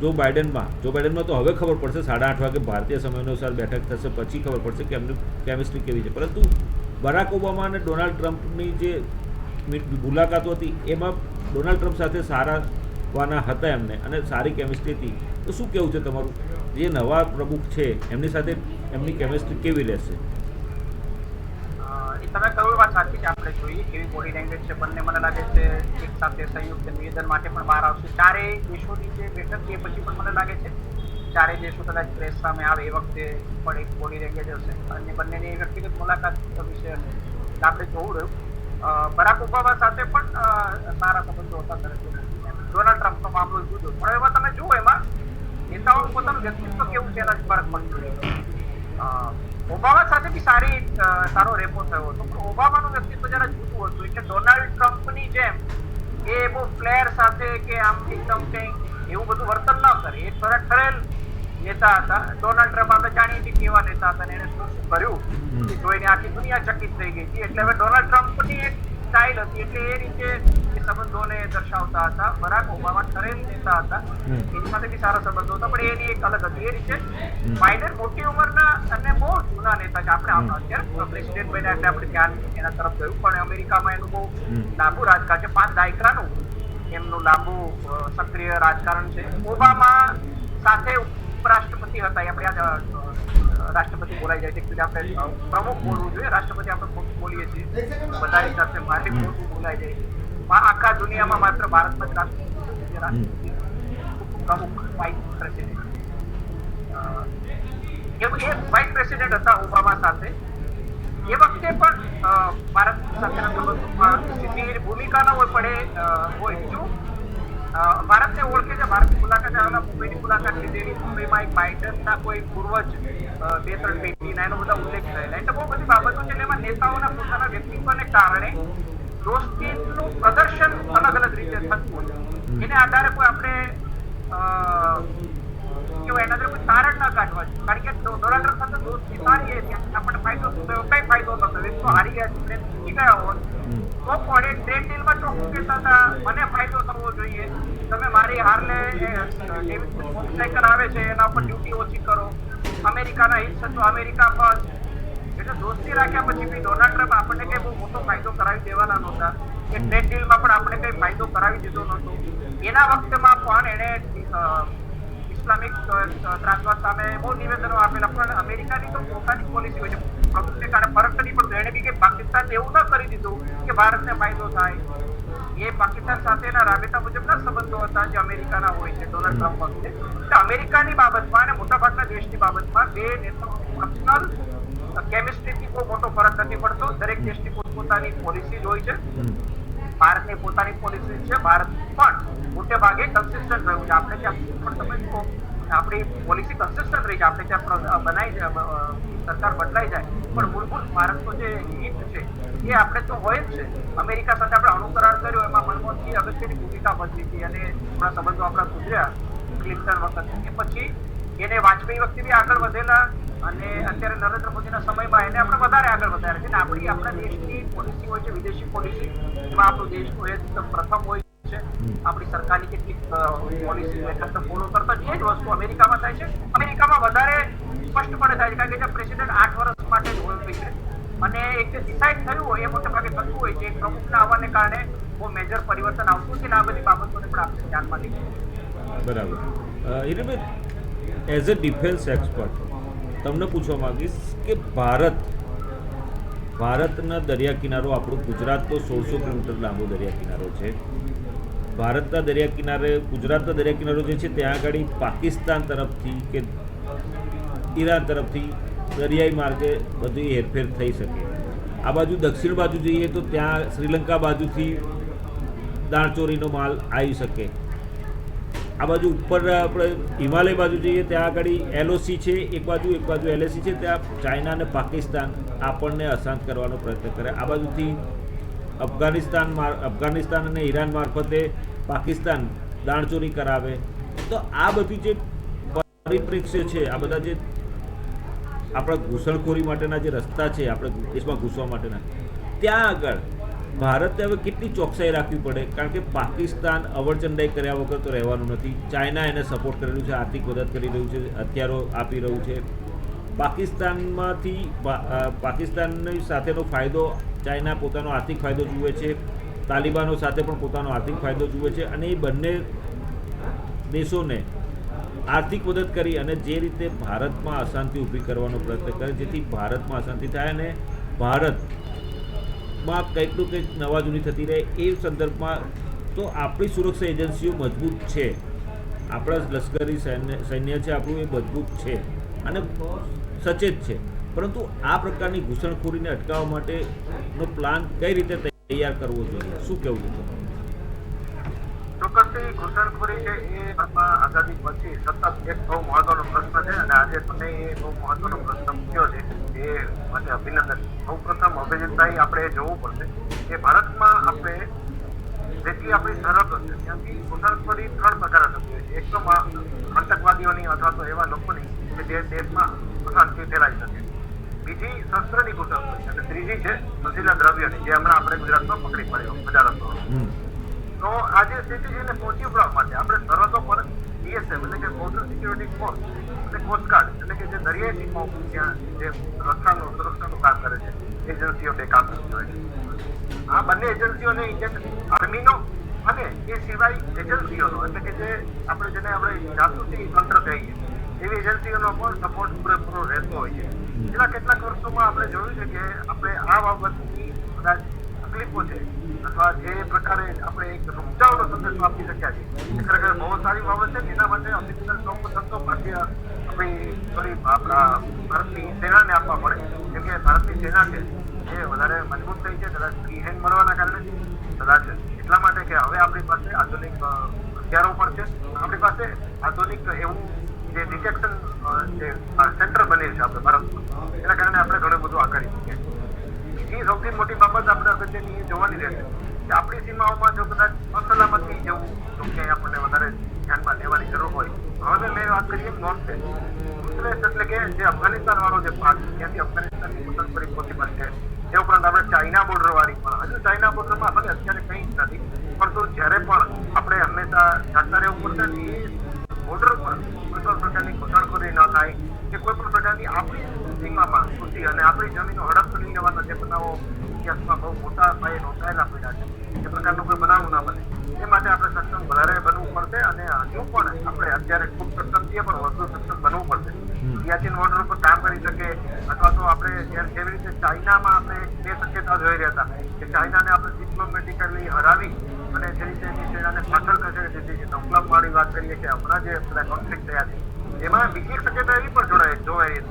Speaker 2: જો બાઇડનમાં તો હવે ખબર પડશે 8:30 વાગે ભારતીય સમય અનુસાર બેઠક થશે પછી ખબર પડશે કે એમની કેમેસ્ટ્રી કેવી છે. પરંતુ બરાક ઓબામા અને ડોનાલ્ડ ટ્રમ્પની જે મુલાકાતો હતી એમાં ડોનાલ્ડ ટ્રમ્પ સાથે સારાવાના હતા એમને અને સારી કેમેસ્ટ્રી હતી. તો શું કહેવું છે તમારું? જે નવા પ્રમુખ છે એમની સાથે એમની કેમેસ્ટ્રી કેવી રહેશે?
Speaker 1: તમે કહ્યું વાત સાચી છે. આપણે જોઈએ કેવી બોડી લેંગ્વેજ છે. બંને મને લાગે છે એક સાથે સંયુક્ત નિવેદન માટે પણ બહાર આવશે. ચારેય દેશોની જે બેઠક છે પછી પણ મને લાગે છે ચારેય દેશો કદાચ પ્રેસ સામે આવે એ વખતે પણ એક બોડી લેંગ્વેજ હશે અને બંનેની વ્યક્તિગત મુલાકાત વિશે આપણે જોવું રહ્યું. બરાક ઓબામા સાથે પણ સારા સંબંધો હતા નરેન્દ્ર મોદી. ડોનાલ્ડ ટ્રમ્પનો મામલો જુદો, પણ એમાં તમે જુઓ એમાં નેતાઓનું પોતાનું વ્યક્તિત્વ કેવું છે એનાથી ફરક પડતો. ઓબામા સાથે બી સારો રેપો થયો હતો, પણ ઓબામાનું વ્યક્તિત્વ જરા જુદું હતું. એટલે ડોનાલ્ડ ટ્રમ્પની જેમ એ બહુ ફ્લેર સાથે કે આમ એકદમ કંઈક એવું બધું વર્તન ન કરે. એ થોડા ઠરેલ નેતા હતા. ડોનાલ્ડ ટ્રમ્પ આપણે જાણીએ છીએ કેવા નેતા હતા, એને શું શું કર્યું એ જોઈને આખી દુનિયા ચકિત થઈ ગઈ હતી. એટલે હવે ડોનાલ્ડ ટ્રમ્પની એક સ્ટાઇલ હતી, એટલે એ રીતે એ સંબંધોને દર્શાવતા હતા. બરાક ઓબામા ઠરેલ નેતા હતા, એની સાથે બી સારા સંબંધો હતા, પણ એની એક અલગ હતી. એ રીતે બાઇડન મોટી ઉંમરના અને બહુ જૂના નેતા છે. આપણે અત્યારે પ્રેસિડેન્ટ બન્યા એટલે આપણે ધ્યાન એના તરફ ગયું, પણ અમેરિકામાં એનું બહુ લાંબુ રાજકારણ છે. 5 દાયકાનું એમનું લાંબુ સક્રિય રાજકારણ છે. ઓબામા સાથે ઉપરાષ્ટ્રપતિ હતા. આપણે રાષ્ટ્રપતિ બોલાઈ જાય છે, આપણે પ્રમુખ બોલવું જોઈએ, રાષ્ટ્રપતિ આપણે ખોટું બોલીએ છીએ બધાની સાથે, મારી ખોટું બોલાઈ જાય છે. આખા દુનિયામાં માત્ર ભારતમાં જ રાષ્ટ્રપતિ પ્રમુખ વાઇસ પ્રેસિડેન્ટ એ વાઇસ પ્રેસિડેન્ટ હતા ઓબામા સાથે. એ વખતે પણ ભારત સાથેના સંબંધોમાં સીધી ભૂમિકા ન હોય, પણ હોય. બીજું ભારતને ઓળખે છે. ભારતની મુલાકાત આવેલા, મુંબઈની મુલાકાત લીધેલી. મુંબઈમાં એક બાઇડનના કોઈ પૂર્વજ 2-3 પેઢીના એનો બધા ઉલ્લેખ થયેલા. એટલે બહુ બધી બાબતો છે. એમાં નેતાઓના પોતાના વ્યક્તિત્વને કારણે દોસ્તીનું પ્રદર્શન અલગ અલગ રીતે થતું હોય. એને આધારે કોઈ આપણે કેવાય એના કોઈ તારણ ના કાઢવા જોઈએ. કારણ કે ડોનાલ્ડ ટ્રમ્પ સાથે દોસ્તી સારી હતી, આપણને ફાયદો થયો, કઈ ફાયદો નતો. એક તો હારી ગયા છે, જીતી ગયા હોત તો પણ એ ટ્રેડ ડીલમાં ચોખ્ખું કહેતા હતા મને ફાયદો થવો જોઈએ. તમે મારી હાર્લે મોટરસાયકલ આવે છે એના પર ડ્યુટી ઓછી કરો, અમેરિકાના હિત છે તો અમેરિકા પર. એટલે દોસ્તી રાખ્યા પછી બી ડોનાલ્ડ ટ્રમ્પ આપણને કઈ બહુ મોટો ફાયદો કરાવી દેવાના નહોતા. એ ટ્રેડ ડીલમાં પણ આપણે કઈ ફાયદો કરાવી દીધો નહોતો. એના વખતેમાં પણ એણે ઇસ્લામિક ત્રાસવાદ સામે બહુ નિવેદનો આપેલા, પણ અમેરિકાની તો પોતાની પોલિસી હોય છે. પ્રમુખને કારણે ફરક નથી પડતો. એને બી કે પાકિસ્તાન એવું ન કરી દીધું કે ભારતને ફાયદો થાય. એ પાકિસ્તાન સાથેના રાબેતા મુજબના સંબંધો હતા જે અમેરિકાના હોય છે ડોનાલ્ડ ટ્રમ્પ વખતે. એટલે અમેરિકાની બાબતમાં અને મોટાભાગના દેશની બાબતમાં બે નેતાઓની પર્સનલ કેમિસ્ટ્રીથી બહુ મોટો ફરક નથી પડતો. દરેક દેશની પોતપોતાની પોલિસી જ હોય છે. ભારતની પોતાની પોલિસી છે. ભારત પણ મોટે ભાગે કન્સિસ્ટન્ટ રહ્યું છે. આપણે ત્યાં પણ તમે જુઓ આપણી પોલિસી કન્સિસ્ટન્ટ રહી છે. આપણે ત્યાં બનાવી સરકાર બદલાઈ જાય, પણ મૂળભૂત ભારતનો જે હિત છે એ આપણે તો હોય જ છે. અમેરિકા સાથે આપણે અણુકરાર કર્યો, એમાં મનમોહનસિંહ અગત્યની ભૂમિકા ભજવી હતી અને થોડા સંબંધો આપણા સુધર્યા ક્લિન્ટન વખતે. એ પછી એને વાજપેયી વખતે બી આગળ વધેલા અને અત્યારે નરેન્દ્ર મોદીના સમયમાં એને આપણે વધારે આગળ વધારે છે. આપણા દેશની પોલિસી હોય છે, વિદેશી પોલિસી, એમાં આપણો દેશનું હિત પ્રથમ હોય છે. આપણી સરકારની કેટલીક પોલિસી એકદમ ફોલો કરતા એ જ વસ્તુ અમેરિકામાં થાય છે. અમેરિકામાં વધારે સ્પષ્ટપણે થાય છે, કારણ કે પ્રેસિડેન્ટ 8 વર્ષ માટે જ હોય છે અને એક જે ડિસાઇડ થયું હોય એ મોટા ભાગે થતું હોય છે. એક પ્રમુખના આવવાને કારણે બહુ મેજર પરિવર્તન આવતું છે. આ બધી બાબતોને પણ આપણે ધ્યાનમાં લીધી.
Speaker 2: બરાબર. હિરેનભાઈ, એઝ અ ડિફેન્સ એક્સપર્ટ તમને પૂછવા માંગીશ કે ભારતના દરિયા કિનારો, આપણું ગુજરાત તો 1600 કિલોમીટર લાંબો દરિયા કિનારો છે. ભારતના દરિયા કિનારે, ગુજરાતના દરિયા કિનારો જે છે ત્યાં આગળ પાકિસ્તાન તરફથી કે ઈરાન તરફથી દરિયાઈ માર્ગે બધી હેરફેર થઈ શકે. આ બાજુ દક્ષિણ બાજુ જઈએ તો ત્યાં શ્રીલંકા બાજુથી દાણચોરીનો માલ આવી શકે. આ બાજુ ઉપર આપણે હિમાલય બાજુ જઈએ ત્યાં આગળ એલઓસી છે એક બાજુ એલએસી છે. ત્યાં ચાઇના અને પાકિસ્તાન આપણને અશાંત કરવાનો પ્રયત્ન કરે. આ બાજુથી અફઘાનિસ્તાન અને ઈરાન મારફતે પાકિસ્તાન દાણચોરી કરાવે. તો આ બધી જે પરિપ્રેક્ષ્ય છે, આ બધા જે આપણા ઘૂસણખોરી માટેના જે રસ્તા છે આપણે દેશમાં ઘૂસવા માટેના, ત્યાં આગળ ભારતે હવે કેટલી ચોકસાઈ રાખવી પડે? કારણ કે પાકિસ્તાન અવળચંડાઈ કર્યા વગર તો રહેવાનું નથી. ચાઇના એને સપોર્ટ કરી રહ્યું છે, આર્થિક મદદ કરી રહ્યું છે, હથિયારો આપી રહ્યું છે. પાકિસ્તાનની સાથેનો ફાયદો ચાઇના પોતાનો આર્થિક ફાયદો જુએ છે, તાલિબાનો સાથે પણ પોતાનો આર્થિક ફાયદો જુએ છે, અને એ બંને દેશોને આર્થિક મદદ કરી અને જે રીતે ભારતમાં અશાંતિ ઊભી કરવાનો પ્રયત્ન કરે, જેથી ભારતમાં અશાંતિ થાય અને ભારતમાં કંઈકનું કંઈક નવાજૂની થતી રહે, એ સંદર્ભમાં તો આપણી સુરક્ષા એજન્સીઓ મજબૂત છે, આપણા લશ્કરી સૈન્ય છે આપણું એ મજબૂત છે અને સચેત છે. પરંતુ આ પ્રકારની ઘૂસણખોરીને અટકાવવા માટેનો પ્લાન કઈ રીતે તૈયાર કરવો જોઈએ, શું કહેવું છે તમારું?
Speaker 1: ચોક્કસથી ઘૂસણખોરી છે એ આઝાદી પછી સતત એક બહુ મહત્વનો પ્રશ્ન છે અને આજે તમે એ બહુ મહત્વનો પ્રશ્ન મૂક્યો છે એ માટે અભિનંદન. સૌ પ્રથમ અભિજીતભાઈ આપણે એ જોવું પડશે કે ભારતમાં આપણે જેટલી આપણી સરહદો છે ત્યાંથી ઘૂસણખોરી 3 પ્રકારે થતી હોય છે. એક તો આતંકવાદીઓની અથવા તો એવા લોકોની કે જે દેશમાં અશાંતિ ફેલાઈ શકે, બીજી શસ્ત્રની ઘૂસણખોરી અને ત્રીજી છે નશીલા દ્રવ્યોની, જે હમણાં આપણે ગુજરાતમાં પકડી પડ્યો હજારો. તો આ જે સ્થિતિ છે એને પહોંચી વળવા માટે આપણે સરહદો પર બીએસએફ એટલે કે બોર્ડર સિક્યુરિટી ફોર્સ અને કોસ્ટગાર્ડ એટલે કે જે દરિયાઈ સીમાઓ ત્યાં જે સુરક્ષાનું કામ કરે છે એજન્સીઓ બે કામ કરતી હોય છે. આ બંને એજન્સીઓને ઇન્ડિયન આર્મીનો અને એ સિવાય એજન્સીઓનો એટલે કે જે આપણે જાસૂસી તંત્ર કહીએ એવી એજન્સીઓનો પણ સપોર્ટ પૂરેપૂરો રહેતો હોય છે. છેલ્લા કેટલાક વર્ષોમાં આપણે જોયું છે કે આપણે આ બાબતની કદાચ તકલીફો છે અથવા જે પ્રકારે આપણે એક રૂપચાઓનો સંદેશો આપી શક્યા છીએ એ ખરેખર બહુ સારી બાબત છે. એના માટે અભિનંદન સૌપ્રથમ તો ભારતીય આપણા ભારતની સેનાને આપવા પડે, કેમ કે ભારતની સેના છે એ વધારે મજબૂત થઈ છે કદાચ ફ્રી હેન્ડ મળવાના કારણે, કદાચ એટલા માટે કે હવે આપણી પાસે આધુનિક હથિયારો પણ છે, આપણી પાસે આધુનિક એવું જે ડિટેક્શન જે સેન્ટર બને છે આપણે ભારતમાં, એના કારણે આપણે ઘણું બધું આગાડી શકીએ. બીજી સૌથી મોટી બાબત આપણે અગત્યની એ જોવાની રહેશે કે આપણી સીમાઓમાં જો કદાચ અસલામતી જેવું જો ક્યાંય આપણને વધારે ધ્યાનમાં લેવાની જરૂર હોય, હવે મેં વાત કરીએ નોર્થ વેસ્ટ એટલે કે જે અફઘાનિસ્તાન વાળો જે ભાગ છે ત્યાંથી અફઘાનિસ્તાનની ઘૂસણખોરી પોસિબલ છે. એ ઉપરાંત આપણે ચાઇના બોર્ડર વાળી પણ, હજુ ચાઇના બોર્ડરમાં ભલે અત્યારે કંઈ જ નથી, પરંતુ જ્યારે પણ આપણે હંમેશા જાગતા રહેવું પડશે એ બોર્ડર પર કોઈ પણ પ્રકારની ઘૂસણખોરી ન થાય કે કોઈ પણ પ્રકારની આપણી સીમામાં ઘૂસી અને આપણી જમીનો હડપ કરી લેવાના જે બનાવો ઇતિહાસમાં બહુ મોટા પાયે નોંધાયેલા પડ્યા છે, એ પ્રકારનો કોઈ બનાવ ના બને એ માટે આપણે સક્ષમ વધારે બનવું પડશે. અને હજુ પણ આપણે અત્યારે ખૂબ સક્ષમ છીએ પણ વધુ સક્ષમ બનવું પડશે. સિયાચીન બોર્ડર ઉપર કામ કરી શકે અથવા તો આપણે જેવી રીતે ચાઇનામાં આપણે બે શક્યતા જોઈ રહ્યા હતા કે ચાઇનાને આપણે ડિપ્લોમેટિકલી હરાવી અને જે રીતે એની સેનાને પાછળ ખસેડી દીધી છે, નવકલામ વાળી વાત કરીએ કે હમણાં જે બધા કોન્ફ્લિક્ટ થયા છે એમાં બીજી એક શક્યતા એવી પણ જોવાય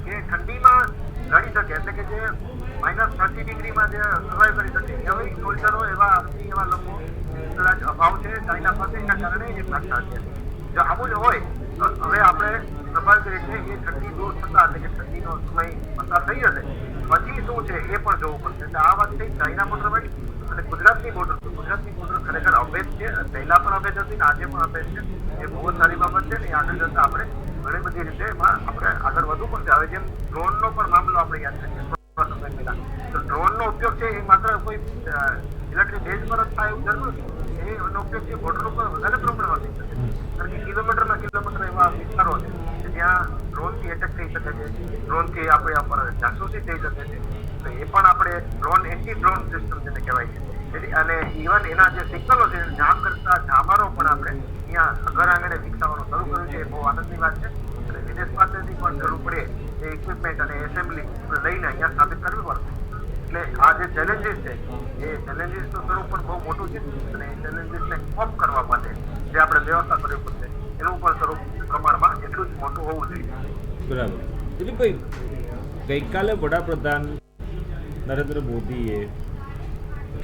Speaker 1: કે ઠંડીમાં લડી શકે એટલે કે જે -30 ડિગ્રીમાં જે સર્વાઈવ કરી શકે એવા સોલ્જરો, એવા આર્મી, એવા લોકો કદાચ અભાવ છે ચાઇના પાસે, એના કારણે એ ભાગતા છે. જો આવું જ હોય તો હવે આપણે સ્વાભાવિક રીતે એ ઠંડી દૂર થતા એટલે કે ઠંડીનો સમય પસાર થઈ જશે પછી શું છે એ પણ જોવું પડશે. એટલે આ વાત થઈ ચાઇના બોર્ડર વાળી અને ગુજરાતની બોર્ડર. ગુજરાતની બોર્ડર ખરેખર અભેદ છે, પહેલા પણ અભેદ હતી ને આજે પણ અભેદ છે. એ બહુ જ સારી બાબત છે ને આગળ જતા આપણે ઘણી બધી રીતે એમાં આપણે આગળ વધવું પડશે. હવે જેમ ડ્રોનનો પણ મામલો આપણે યાદ કરીએ થોડા સમય પહેલા, તો ડ્રોનનો ઉપયોગ છે એ માત્ર કોઈ ઇલેક્ટ્રિક બેઝ પર જ થાય એવું જરૂર નથી, એનો ઉપયોગ છે બોર્ડર ઉપર વધારે પ્રમાણમાં થઈ શકે છે. કારણ કે કિલોમીટરના કિલોમીટર એવા વિસ્તારો છે કે જ્યાં ડ્રોનથી એટેક થઈ શકે છે, ડ્રોનથી આપણે ઉપર જાસૂસી થઈ શકે છે. તો એ પણ આપણે ડ્રોન એન્ટી ડ્રોન સિસ્ટમ જેને કહેવાય છે અને ઇવન એના જે સિગ્નલો છે જામ કરતા જામરો પણ આપણે અહીંયા ઘર આંગણે વિકસાવવાનું શરૂ કર્યું છે. એ બહુ આનંદની વાત છે અને વિદેશ પાસેથી પણ જરૂર પડે એ ઇક્વિપમેન્ટ અને એસેમ્બલી લઈને અહીંયા સ્થાપિત કરવી પડશે. એટલે આ જે ચેલેન્જીસ છે એ ચેલેન્જીસનું સ્વરૂપ પણ બહુ મોટું છે અને એ ચેલેન્જીસને કોપ કરવા માટે જે આપણે વ્યવસ્થા કરવી પડશે એનું પણ સ્વરૂપ પ્રમાણમાં એટલું જ મોટું હોવું જોઈએ.
Speaker 2: બરાબર. દિલીપભાઈ, ગઈકાલે વડાપ્રધાન નરેન્દ્ર મોદીએ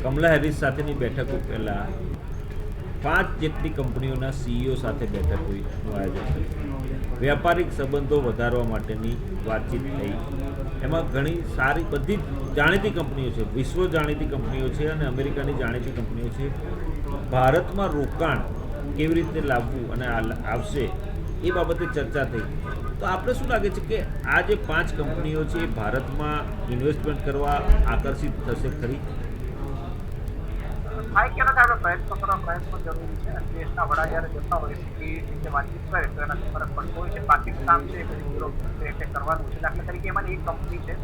Speaker 2: કમલા હેરિસ સાથેની બેઠકો પહેલાં 5 જેટલી કંપનીઓના સીઈઓ સાથે બેઠકોનું આયોજન કર્યું. વ્યાપારિક સંબંધો વધારવા માટેની વાતચીત થઈ. એમાં ઘણી સારી બધી જાણીતી કંપનીઓ છે, વિશ્વ જાણીતી કંપનીઓ છે અને અમેરિકાની જાણીતી કંપનીઓ છે. ભારતમાં રોકાણ કેવી રીતે લાવવું અને આવશે એ બાબતે ચર્ચા થઈ. તો આપણે શું લાગે છે કે આ જે 5 કંપનીઓ છે એ ભારતમાં ઇન્વેસ્ટમેન્ટ કરવા આકર્ષિત થશે ખરી?
Speaker 1: આ એક આપણે પ્રયત્ન કરવા પ્રયત્ન જરૂરી છે અને દેશના વડા જ્યારે જતા હોય એ રીતે વાતચીત કરે તો એનાથી ફરક પડતો હોય છે. બાકીનું કામ છે એટલે કરવાનું છે. દાખલા તરીકે એમાંની એક કંપની છે,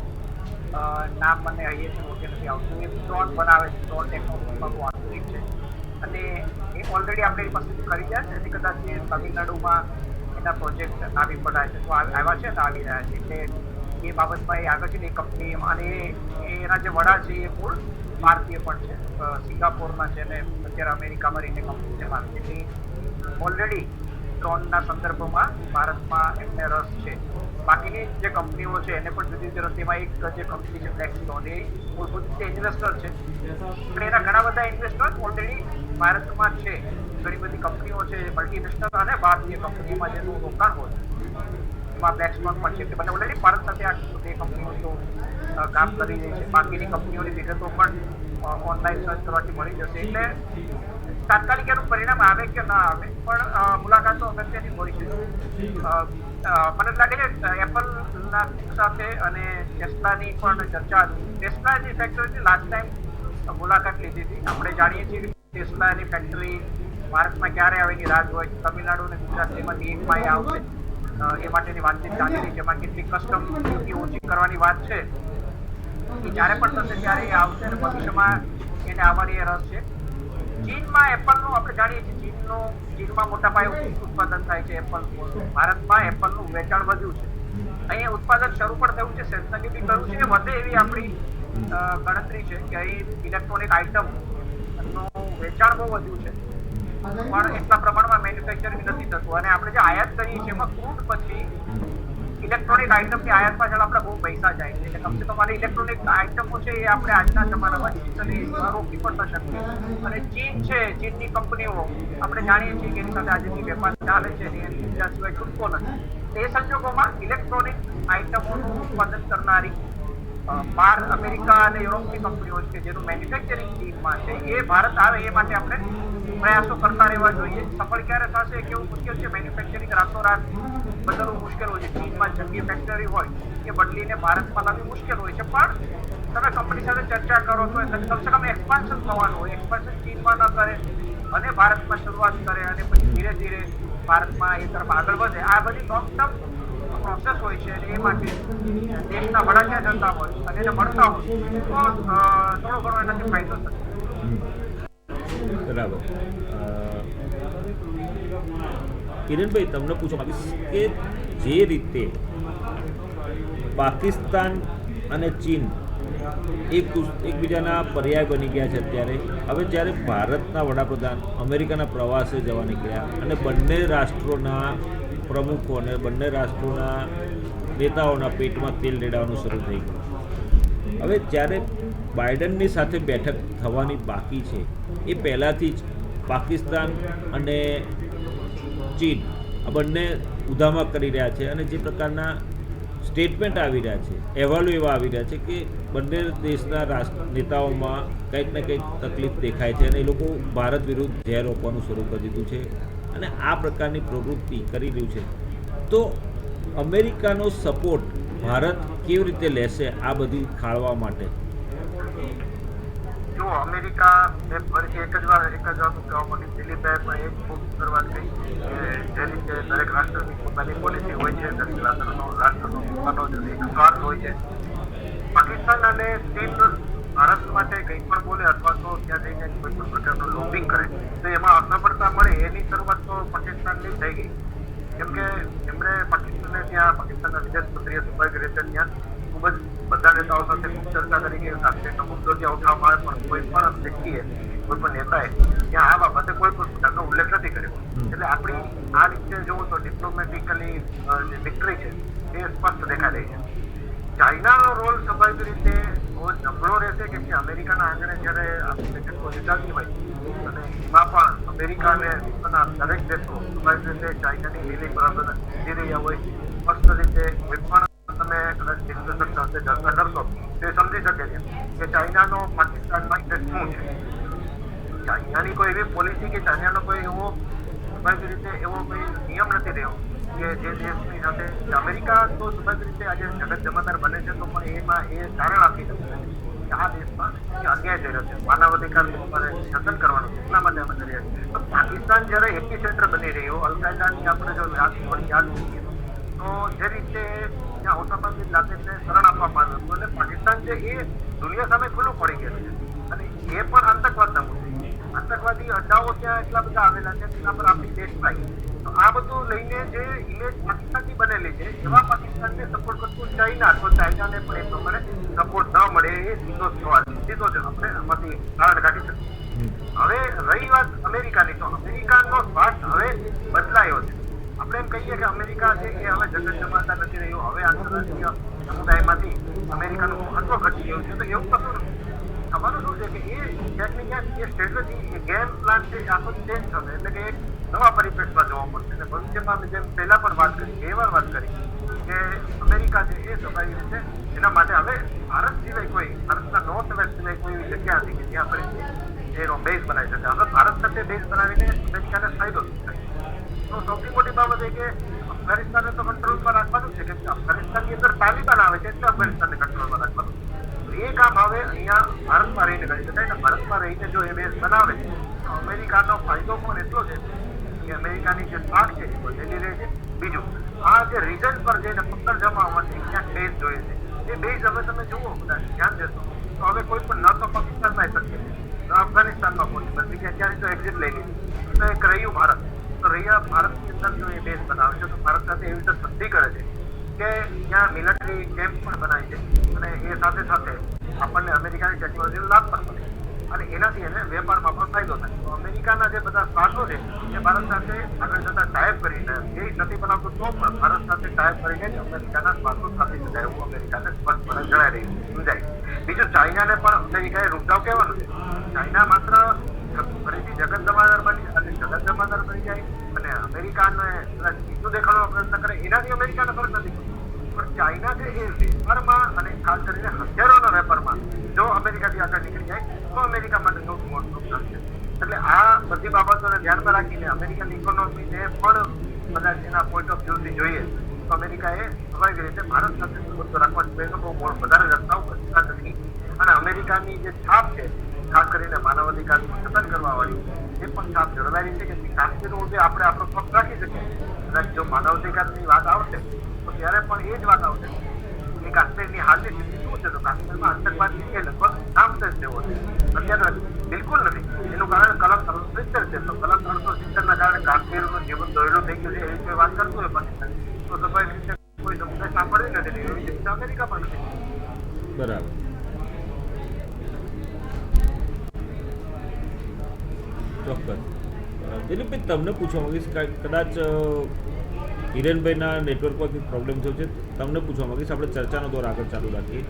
Speaker 1: નામ મને અહીંયા મોટે નથી આવતું, એ ડ્રોન બનાવે છે, ડ્રોન ટેકનોલોજીમાં બહુ આધુનિક છે અને એ ઓલરેડી આપણે એ પાસેથી ખરીદ્યા છે અને કદાચ એ તમિલનાડુમાં એના પ્રોજેક્ટ આવી પડાય છે તો આવ્યા છે ને આવી રહ્યા છે. એટલે એ બાબતમાં એ આગળ છે ને એ કંપની અને એના જે વડા છે એ મૂળ ભારતીય પણ છે, સિંગાપોરના છે ને અત્યારે અમેરિકામાં રહીને કંપની છે માર્કેટની. ઓલરેડી ડ્રોનના સંદર્ભમાં ભારતમાં એમને રસ છે બાકીની જે કંપનીઓ છે એને પણ જુદી જુદી તેમાં એક જે કંપની છે બ્લેકસ્ટોન એ મૂળભૂત રીતે ઇન્વેસ્ટર છે, પણ એના ઘણા બધા ઇન્વેસ્ટર ઓલરેડી ભારતમાં છે. ઘણી બધી કંપનીઓ છે મલ્ટીનેશનલ અને ભારતીય કંપનીમાં જેનું રોકાણ હોય એમાં બ્લેકસ્ટોન પણ છે. તે બંને ઓલરેડી ભારત સાથે આ બે કંપનીઓ તો કામ કરી રહી છે. બાકીની કંપનીઓની વિગતો પણ ઓનલાઈન સર્ચ કરવાથી મળી જશે. એટલે તાત્કાલિક એનું પરિણામ આવે કે ના આવે પણ મુલાકાત તો અગત્યની હોય છે. મને લાગે છે એપલના સાથે અને ટેસ્લાની પણ ચર્ચા હતી. ટેસ્લાની ફેક્ટરીની લાસ્ટ ટાઈમ મુલાકાત લીધી હતી. આપણે જાણીએ છીએ કે ટેસ્લાની ફેક્ટરી ભારતમાં ક્યારે આવે એની રાહ હોય. તમિલનાડુ અને ગુજરાત એમાંથી એકમાં એ આવશે. એ માટેની વાતચીત ચાલી રહી છે. એમાં કેટલીક કસ્ટમ ડ્યુટી ઓછી કરવાની વાત છે. એ જ્યારે પણ થશે ત્યારે એ આવશે અને ભવિષ્યમાં એને આવવાની રસ છે. ચીનમાં એપલનું આપણે જાણીએ છીએ ચીનમાં મોટા પાયે ઉત્પાદન થાય છે એપલ. ભારતમાં એપલનું વેચાણ વધ્યું છે. અહીંયા ઉત્પાદન શરૂ પણ થયું છે. સેમસંગે બી કર્યું છે. વધે એવી આપણી ગણતરી છે કે અહીં ઇલેક્ટ્રોનિક આઇટમનું વેચાણ બહુ વધ્યું છે, પણ એટલા પ્રમાણમાં મેન્યુફેક્ચરિંગ નથી થતું. અને આપણે જે આયાત કરીએ છીએ એમાં ક્રૂડ પછી ઇલેક્ટ્રોનિક આઇટમની આયાત પાછળ આપણે બહુ પૈસા જાય છે. એટલે કમસે કમ ઇલેક્ટ્રોનિક આઇટમો છે એ આપણે આજના જમાનામાં ડિજિટલી રોકી પણ ન શકીએ. અને ચીન છે, ચીનની કંપનીઓ આપણે જાણીએ છીએ કે એની સાથે આજે જે વેપાર ચાલે છે એની ઇન્ડિયા સિવાય છૂટકો નથી. તે સંજોગોમાં ઇલેક્ટ્રોનિક આઇટમોનું ઉત્પાદન કરનારી બહાર અમેરિકા અને યુરોપની કંપનીઓ છે જેનું મેન્યુફેક્ચરિંગ ચીનમાં છે એ ભારત આવે એ માટે આપણે પ્રયાસો કરતા રહેવા જોઈએ. સફળ ક્યારે થશે કેવું મુશ્કેલ છે. મેન્યુફેક્ચરિંગ રાતોરાત બદલવું મુશ્કેલ હોય છે. ચીનમાં જંગી ફેક્ટરી હોય એ બદલીને ભારતમાં લાવવી મુશ્કેલ હોય છે. પણ તમે કંપની સાથે ચર્ચા કરો તો કમસે કમ એક્સપાન્શન થવાનું હોય. એક્સપાન્શન ચીનમાં ન કરે અને ભારતમાં શરૂઆત કરે અને પછી ધીરે ધીરે ભારતમાં એ તરફ આગળ વધે. આ બધી લોંગ ટર્મ પ્રોસેસ હોય છે અને એ માટે દેશના વડા ક્યાં જતા હોય અને એને મળતા હોય તો થોડો ઘણો એનાથી ફાયદો થશે.
Speaker 2: બરાબર. કિરણભાઈ, તમને પૂછવા માંગીશ કે જે રીતે પાકિસ્તાન અને ચીન એકબીજાના પર્યાય બની ગયા છે અત્યારે, હવે જ્યારે ભારતના વડાપ્રધાન અમેરિકાના પ્રવાસે જવા નીકળ્યા અને બંને રાષ્ટ્રોના પ્રમુખો અને બંને રાષ્ટ્રોના નેતાઓના પેટમાં તેલ રેડાવાનું શરૂ થઈ ગયું. હવે જ્યારે બાઇડનની સાથે બેઠક થવાની બાકી છે એ પહેલાંથી જ પાકિસ્તાન અને ચીન આ બંને ઉધામા કરી રહ્યા છે અને જે પ્રકારના સ્ટેટમેન્ટ આવી રહ્યા છે, અહેવાલો એવા આવી રહ્યા છે કે બંને દેશના નેતાઓમાં કંઈક ને કંઈક તકલીફ દેખાય છે અને એ લોકો ભારત વિરુદ્ધ ઝેર રોપવાનું શરૂ કરી દીધું છે અને આ પ્રકારની પ્રવૃત્તિ કરી રહ્યું છે. તો અમેરિકાનો સપોર્ટ ભારત કેવી રીતે લેશે આ બધી ખાળવા માટે?
Speaker 1: જો અમેરિકા ફરીથી એક જ વાત કહેવા માંગીશ. દિલીપભાઈ પણ એક ખૂબ સુંદર વાત કહી કે જે રીતે દરેક રાષ્ટ્રની પોતાની પોલિસી હોય છે, દરેક રાષ્ટ્રનો પોતાનો એક સ્વાર્થ હોય છે. પાકિસ્તાન અને ચીન ભારત માટે કંઈ પણ બોલે અથવા તો ત્યાં જઈને કોઈ પણ પ્રકારનું લોબિંગ કરે તો એમાં અસફળતા મળે એની શરૂઆત તો પાકિસ્તાનની થઈ ગઈ. કેમ કે એમણે પાકિસ્તાનના વિદેશ મંત્રીએ સ્વાભાવિક રીતે ત્યાં ખૂબ જ બધા નેતાઓ સાથે ખૂબ ચર્ચા કરી કે કાશ્મીરનો મુદ્દો ત્યાં ઉઠાવવામાં આવે પણ કોઈ પણ વ્યક્તિએ કોઈ પણ નેતાએ ત્યાં આ બાબતે કોઈ પણ પ્રકારનો ઉલ્લેખ નથી કર્યો. એટલે આપણી આ રીતે જોવું તો ડિપ્લોમેટિકલી જે વિક્ટરી છે એ સ્પષ્ટ દેખાઈ રહી છે. ચાઇનાનો રોલ સ્વાભાવિક રીતે બહુ નબળો રહેશે કેમ કે અમેરિકાના આંગણે જ્યારે આપણી બેઠકો યોજાતી હોય અને એમાં પણ અમેરિકા અને વિશ્વના દરેક દેશો સ્વાભાવિક રીતે ચાઇનાની લીલી બરાબર જીતી રહ્યા હોય. સ્પષ્ટ રીતે કોઈ પણ તમે કદાચ ડિસ્કશન સાથે ચર્ચા કરશો તો એ સમજી શકે છે કે ચાઇનાનો પાકિસ્તાનમાં ઇન્ટરેસ્ટ શું છે. ચાઇનાની કોઈ એવી પોલિસી કે ચાઇનાનો કોઈ એવો સ્વાભાવિક રીતે એવો કોઈ નિયમ નથી રહ્યો કે જે દેશની સાથે અમેરિકા તો સ્વાભાવિક રીતે આજે જગત જમાદાર બને છે તો પણ એમાં એ કારણ આપી શકે છે કે આ દેશમાં અન્યાય થઈ રહ્યો છે, માનવ અધિકાર જતન કરવાનું છે, એટલા માટે અમે કરીએ છીએ. તો પાકિસ્તાન જ્યારે એપી સેન્ટર બની રહ્યું, અલ-કાયદાની આપણે જો યાદ કરીએ તો જે રીતે ત્યાં ઓસામા બિન લાદેનને શરણ આપવામાં આવ્યું હતું એટલે પાકિસ્તાન છે એ દુનિયા સામે ખુલ્લું પડી ગયું છે અને એ પણ આતંકવાદના મુદ્દે આતંકવાદી અડ્ડાઓ ત્યાં એટલા બધા આવેલા છે તેના પર આપણી દેશભાઈ. તો આ બધું લઈને જે ઇમેજ પાકિસ્તાનની બનેલી છે એવા પાકિસ્તાનને સપોર્ટ કરતું ચાઇના તો ચાઇનાને પણ એ પ્રમાણે સપોર્ટ ન મળે એ સીધો સવાલ સીધો જ આપણે આમાંથી કારણ કાઢી શકીએ. હવે રહી વાત અમેરિકાની તો અમેરિકાનો સ્વાર્થ હવે બદલાયો છે. આપણે એમ કહીએ કે અમેરિકા છે એ હવે જગત જમાતા નથી રહ્યું, હવે આંતરરાષ્ટ્રીય સમુદાયમાંથી અમેરિકાનું મહત્વ ઘટી ગયું છે, તો એવું કશું નથી. તમારું શું છે કે એ ક્યાંક ને ક્યાંક એ સ્ટ્રેટેજી, એ ગેમ પ્લાન છે એ આખો ચેન્જ થશે, એટલે કે એક નવા પરિપ્રેક્ષમાં જોવા મળશે. અને ભવિષ્યમાં જેમ પહેલા પણ વાત કરી, બે વાર વાત કરી કે અમેરિકા છે એ સ્વાભાવિક રીતે એના માટે હવે ભારત સિવાય કોઈ, ભારતના નોર્થ વેસ્ટ સિવાય કોઈ એવી જગ્યા હતી કે જ્યાં ફરીથી એનો બેઝ બનાવી શકે. હવે ભારત સાથે બેઝ બનાવીને અમેરિકાને ફાયદો થાય. તો સૌથી મોટી બાબત એ કે અફઘાનિસ્તાનને તો કંટ્રોલમાં રાખવાનું છે, કેમ કે અફઘાનિસ્તાનની અંદર તાલિબાન આવે છે એટલે અફઘાનિસ્તાનને કંટ્રોલમાં રાખવાનું. એ કામ હવે અહીંયા ભારતમાં રહીને કરી શકાય. અને ભારતમાં રહીને જો એ બેઝ બનાવે તો અમેરિકાનો ફાયદો પણ એટલો છે કે અમેરિકાની જે થાક છે એ વધેલી રહે છે. બીજું, આ જે રીજન પર જઈને પથ્થર જમાવવાની ક્યાંક બેઝ જોઈએ છે, એ બેઝ હવે તમે જુઓ, બધા ધ્યાન દેશો તો હવે કોઈ પણ ન તો પાકિસ્તાનમાં શકીએ, ન અફઘાનિસ્તાનમાં પોસિબલ, બીજે ક્યાંય તો એક્ઝિટ લઈ લીધી. તો એક રહ્યું ભારત, તો રહ્યા ભારતની અંદર જો એ બેઝ બનાવે છે તો ભારત સાથે એવી રીતે સંધિ કરે છે કે ત્યાં મિલિટરી કેમ્પ પણ બનાવી છે, અને એ સાથે સાથે આપણને અમેરિકાની ટેકનોલોજીનો લાભ પણ મળે અને એનાથી એને વેપારમાં પણ ફાયદો થાય. તો અમેરિકાના જે બધા સ્વાર્થો છે એ ભારત સાથે આગળ જતા ટાઈપ કરીને, એ નથી બનાવતું તો પણ ભારત સાથે ટાઈપ કરીને જ અમેરિકાના સ્વાર્થો સાધી શકાય એવું અમેરિકાને સ્પષ્ટપણે જણાઈ રહ્યું સમજાય. બીજું, ચાઇનાને પણ અમેરિકાએ રૂપદાવ કહેવાનું છે. ચાઇના માત્ર ફરીથી જગત જમાદાર બની અને જગત જમાદાર બની જાય અને અમેરિકાને બીજું દેખાડવાનો પ્રયત્ન કરે, એનાથી અમેરિકાને ફરક નથી પડતો. પણ ચાઇના છે એ વેપારમાં અને ખાસ કરીને હથિયારોના વેપારમાં જો અમેરિકાથી આગળ નીકળી જાય તો અમેરિકા માટે સૌથી મોટું નુકસાન છે. એટલે આ બધી બાબતોને ધ્યાનમાં રાખીને અમેરિકન ઇકોનોમીને પણ કદાચ એના પોઈન્ટ ઓફ વ્યૂથી જોઈએ તો અમેરિકાએ સ્વાભાવિક રીતે ભારત સાથે સંબંધો રાખવા સિવાયનો બહુ વધારે રસ્તાઓ બચતા નથી. અને અમેરિકાની જે છાપ છે ખાસ કરીને માનવ અધિકારનું જતન કરવા વાળી, એ પણ છાપ જળવાઈ છે કે કાશ્મીર મુદ્દે આપણે આપણો પક્ષ રાખી શકીએ. કદાચ જો માનવ અધિકારની વાત આવશે તો ત્યારે પણ એ જ વાત આવશે કે કાશ્મીરની હાલની સ્થિતિ શું છે. તો કાશ્મીરમાં આતંકવાદી છે લગભગ નામશેષ જેવો છે, અત્યારે બિલકુલ નથી. એનું કારણ કલમ 370 છે. તો કલમ 370 ના કારણે કાશ્મીરનું જીવન દોયડું થઈ ગયું છે એવી કોઈ વાત કરતું હોય પાકિસ્તાન તો સ્વાભાવિક રીતે કોઈ સમુદાય સાંભળી નથી, એવી રીતે અમેરિકા પણ નથી.
Speaker 2: બરાબર. ચોક્કસ. દિલીપભાઈ, તમને પૂછવા માંગીશ, કદાચ હિરેનભાઈના નેટવર્કમાં કંઈક પ્રોબ્લેમ થયો છે, તમને પૂછવા માંગીશ. આપણે ચર્ચાનો દોર આગળ ચાલુ રાખીએ.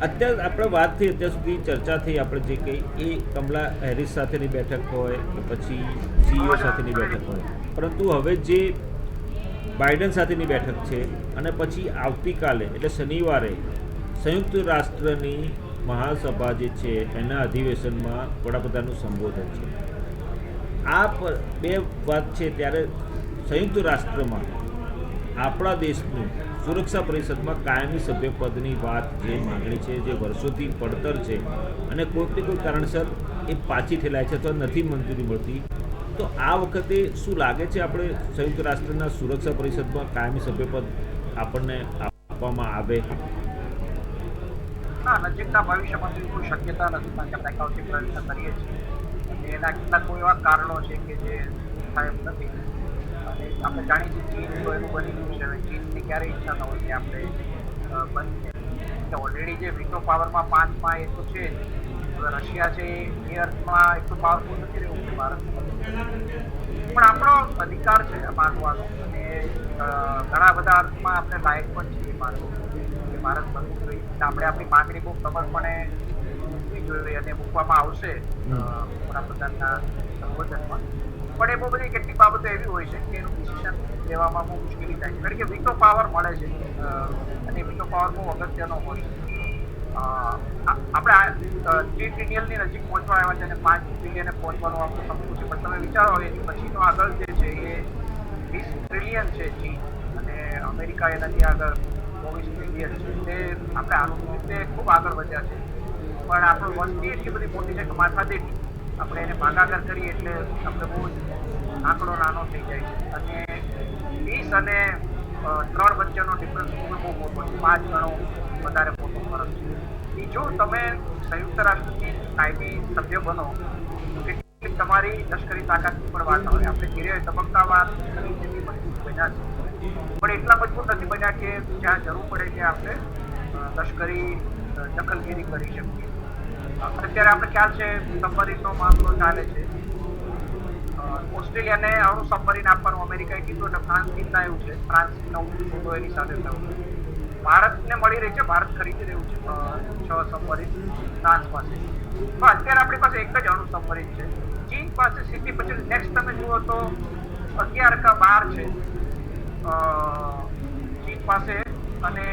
Speaker 2: અત્યારે આપણે વાત થઈ, અત્યાર સુધી ચર્ચા થઈ આપણે જે કંઈ એ કમલા હેરિસ સાથેની બેઠક હોય કે પછી CEO સાથેની બેઠક હોય, પરંતુ હવે જે બાઇડન સાથેની બેઠક છે અને પછી આવતીકાલે એટલે શનિવારે સંયુક્ત રાષ્ટ્રની મહાસભા જે છે એના અધિવેશનમાં વડાપ્રધાનનું સંબોધન છે. આ બે વાત છે ત્યારે સંયુક્ત રાષ્ટ્રમાં આપણા દેશનું સુરક્ષા પરિષદમાં કાયમી સભ્યપદની વાત, જે માગણી છે, જે વર્ષોથી પડતર છે અને કોઈકને કોઈ કારણસર એ પાછી ઠેલાય છે અથવા નથી મંજૂરી મળતી, તો આ વખતે શું લાગે છે આપણે સંયુક્ત રાષ્ટ્રના સુરક્ષા પરિષદમાં કાયમી સભ્યપદ આપણને આપવામાં આવે?
Speaker 3: નજીકના ભવિષ્યમાં કોઈ શક્યતા નથી, કારણ કે આપણે અગાઉથી પ્રયત્ન કરીએ છીએ અને એના કેટલાક કોઈ એવા કારણો છે કે જે થાય એમ નથી. અને આપણે જાણીએ છીએ ચીન તો એનું બની ગયું છે. હવે ચીનની ક્યારેય ઈચ્છા ન હોય કે આપણે બનીએ. ઓલરેડી જે વિટો પાવરમાં 5માં એ તો છે જ. હવે રશિયા છે એ અર્થમાં એટલું પાવરફુલ નથી રહ્યું કે ભારત, પણ આપણો અધિકાર છે માનવાનો અને ઘણા બધા અર્થમાં આપણે લાયક પણ છીએ માનવું કે ભારત બનવું જોઈએ. આપણે આપણી માંગણી બહુ પ્રબળપણે મૂકવી જોઈએ અને મૂકવામાં આવશે વડાપ્રધાનના સંબોધનમાં. પણ એ બહુ બધી કેટલીક બાબતો એવી હોય છે કે એનું ડિસિઝન લેવામાં બહુ મુશ્કેલી થાય છે, કારણ કે વિટો પાવર મળે છે અને વિટો પાવર બહુ અગત્યનો હોય છે. આપણે $3 ટ્રિલિયનની નજીક પહોંચવા આવ્યા છે અને 5 ટ્રિલિયને પહોંચવાનું આપણું સપનું છે, પણ તમે વિચારો એની પછીનો આગળ જે છે એ 20 ટ્રિલિયન છે ચીન અને અમેરિકા એનાથી આગળ 24 ટ્રિલિયન છે. તે આપણે આનું રીતે ખૂબ આગળ વધ્યા છે, પણ આપણું વસ્તી એટલી બધી મોટી છે કે માથાદીઠ આપણે એને ભાગાકાર કરીએ એટલે આપણે બહુ જ આંકડો નાનો થઈ જાય છે. અને 20 અને 3 વચ્ચેનો ડિફરન્સ બહુ મોટો છે, 5 ગણો વધારે મોટો ફરક છે. બીજું, તમે સંયુક્ત રાષ્ટ્રની કાયમી સભ્ય બનો તો કેટલીક તમારી લશ્કરી તાકાતની પણ વાત આવે. આપણે ધીરે તબક્કાવાર કરી જેટલી મજબૂત બન્યા છે, પણ એટલા મજબૂત નથી બન્યા કે જ્યાં જરૂર પડે કે આપણે લશ્કરી દખલગીરી કરી શકીએ. અત્યારે આપણે ખ્યાલ છે સબમરીનનો મામલો ચાલે છે. ઓસ્ટ્રેલિયાને અણુ સબમરીન આપવાનું અમેરિકાએ કીધું એટલે ફ્રાન્સ ચીનના એવું છે. ફ્રાન્સનો મુદ્દો એની સાથે થયો છે. ભારતને મળી રહી છે, ભારત ખરીદી રહ્યું છે 6 સબમરીન ફ્રાન્સ પાસે. તો અત્યારે આપણી પાસે એક જ અણુ સબમરીન છે. ચીન પાસે સીધી પછી નેક્સ્ટ તમે જુઓ તો 11 કે 12 છે ચીન પાસે, અને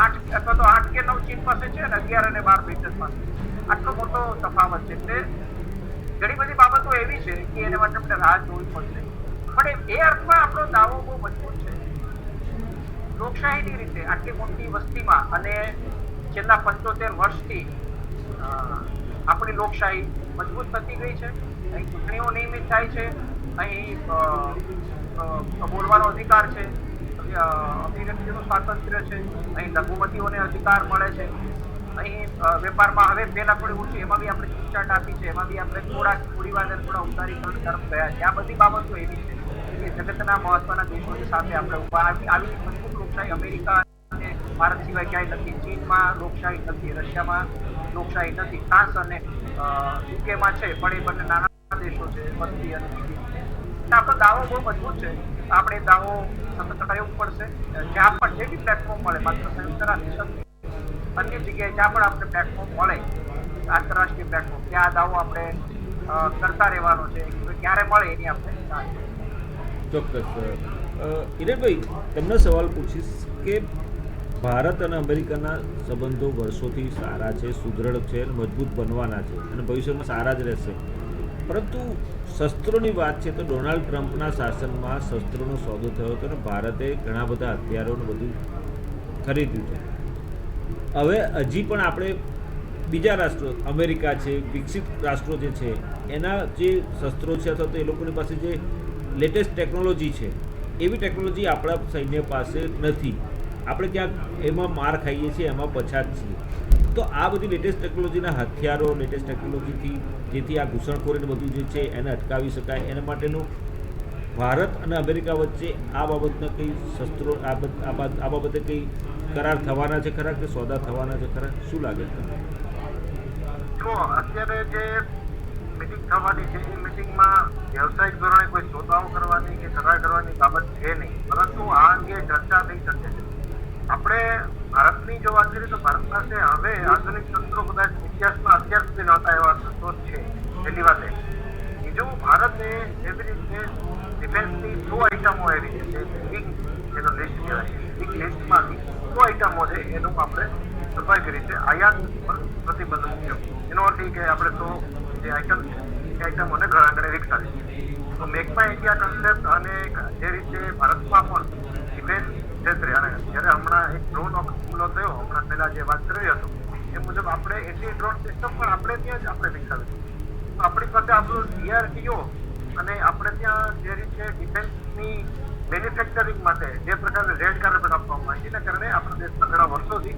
Speaker 3: 8 અથવા તો 8 કે 9 ચીન પાસે છે અને 11 અને 12 બ્રિટન પાસે. આટલો મોટો તફાવત છે. એટલે ઘણી બધી બાબતો એવી છે કે એને માટે આપણે રાહ જોવી પડશે. પણ એ અર્થમાં આપણો દાવો બહુ મજબૂત છે. લોકશાહીની રીતે આટલી મોટી વસ્તીમાં અને છેલ્લા 75 વર્ષથી આપણી લોકશાહી મજબૂત થતી ગઈ છે. અહીં ચૂંટણીઓ નિયમિત થાય છે, અહીં બોલવાનો અધિકાર છે, અભિવ્યક્તિનું સ્વાતંત્ર્ય છે, અહીં લઘુમતીઓને અધિકાર મળે છે, અહીં વેપારમાં હવે પહેલા થોડી ઓછી એમાં બી આપણે છૂટછાટ આપી છે, એમાં બી આપણે થોડી વાર થોડા ઉદારીકરણ તરફ ગયા છે. આ બધી બાબતો એવી છે કે જગતના મહત્વના દેશોની સાથે આપણે ઉભા આવી મજબૂત લોકશાહી અમેરિકા અને ભારત સિવાય ક્યાંય નથી. ચીનમાં લોકશાહી નથી, રશિયામાં લોકશાહી નથી, ફ્રાન્સ અને યુકેમાં છે, પણ એ બંને નાના દેશો છે, વસ્તી અને જીડીપી છે. આપણો દાવો બહુ મજબૂત છે. આપણે દાવો સતત કરવું પડશે. જ્યાં પણ જે બી પ્લેટફોર્મ મળે, માત્ર સંયુક્ત રાષ્ટ્ર અન્ય જગ્યાએ જ્યાં પણ આપણે પ્લેટફોર્મ મળે, આંતરરાષ્ટ્રીય પ્લેટફોર્મ, ત્યાં આ દાવો આપણે કરતા રહેવાનો છે. ક્યારે મળે એની આપણે
Speaker 2: ચોક્કસ. હિરેનભાઈ, તમને સવાલ પૂછીશ કે ભારત અને અમેરિકાના સંબંધો વર્ષોથી સારા છે, સુદૃઢ છે અને મજબૂત બનવાના છે અને ભવિષ્યમાં સારા જ રહેશે. પરંતુ શસ્ત્રોની વાત છે તો ડોનાલ્ડ ટ્રમ્પના શાસનમાં શસ્ત્રોનો સોદો થયો હતો અને ભારતે ઘણા બધા હથિયારોનું બધું ખરીદ્યું છે. હવે હજી પણ આપણે બીજા રાષ્ટ્રો, અમેરિકા છે, વિકસિત રાષ્ટ્રો જે છે, એના જે શસ્ત્રો છે અથવા તો એ લોકોની પાસે જે લેટેસ્ટ ટેકનોલોજી છે, એવી ટેકનોલોજી આપણા સૈન્ય પાસે નથી. આપણે ક્યાંક એમાં માર ખાઈએ છીએ, એમાં પછાત છીએ. તો આ બધી લેટેસ્ટ ટેકનોલોજીના હથિયારો, લેટેસ્ટ ટેકનોલોજીથી જેથી આ ઘૂસણખોરીને બધું જે છે એને અટકાવી શકાય, એના માટેનું ભારત અને અમેરિકા વચ્ચે આ બાબતના કંઈ શસ્ત્રો, આ બાબતે કંઈ કરાર થવાના છે ખરા કે સોદા થવાના છે ખરા? શું લાગે તમને?
Speaker 1: જો અત્યારે જે મીટિંગ થવાની છે એ મીટિંગમાં વ્યવસાયિક ધોરણે કોઈ સોદાઓ કરવાની કે કરાર કરવાની બાબત છે નહીં, પરંતુ આ અંગે ચર્ચા થઈ શકે છે. આપણે ભારતની જો વાત કરીએ તો ભારત પાસે હવે આધુનિક શસ્ત્રો કદાચ ઇતિહાસમાં અત્યાર સુધી નહોતા એવા શસ્ત્રો છે. પહેલી વાત એ. બીજું, ભારતે એવી રીતે ડિફેન્સની 100 આઇટમો એવી છે જે બિગ એનો લિસ્ટ કહેવાય, બિગ લિસ્ટમાંથી 100 આઇટમો છે એનું આપણે સફાઈ કરી છે. આયાત પર પ્રતિબંધ મૂક્યો. એનો અર્થ એ કે આપણે 100 જે આઇટમ છે એ આઇટમોને ઘણા આગળ વિકસાવી છે. તો મેક માય ઇન્ડિયા કન્સેપ્ટ અને જે રીતે ભારતમાં પણ ડિફેન્સ ક્ષેત્રે, અને જ્યારે હમણાં એક ડ્રોન હુમલો થયો, હમણાં પહેલા જે વાત કરી હતો એ મુજબ આપણે એન્ટી ડ્રોન સિસ્ટમ પણ આપણે ત્યાં જ આપણે વિકસાવી છે. તો આપણી પાસે આપણું DRDO અને આપણે ત્યાં જે રીતે ડિફેન્સની મેન્યુફેક્ચરિંગ માટે જે પ્રકારે રેડ કાર્પેટ આપવામાં આવે છે, એના કારણે આપણા દેશમાં ઘણા વર્ષોથી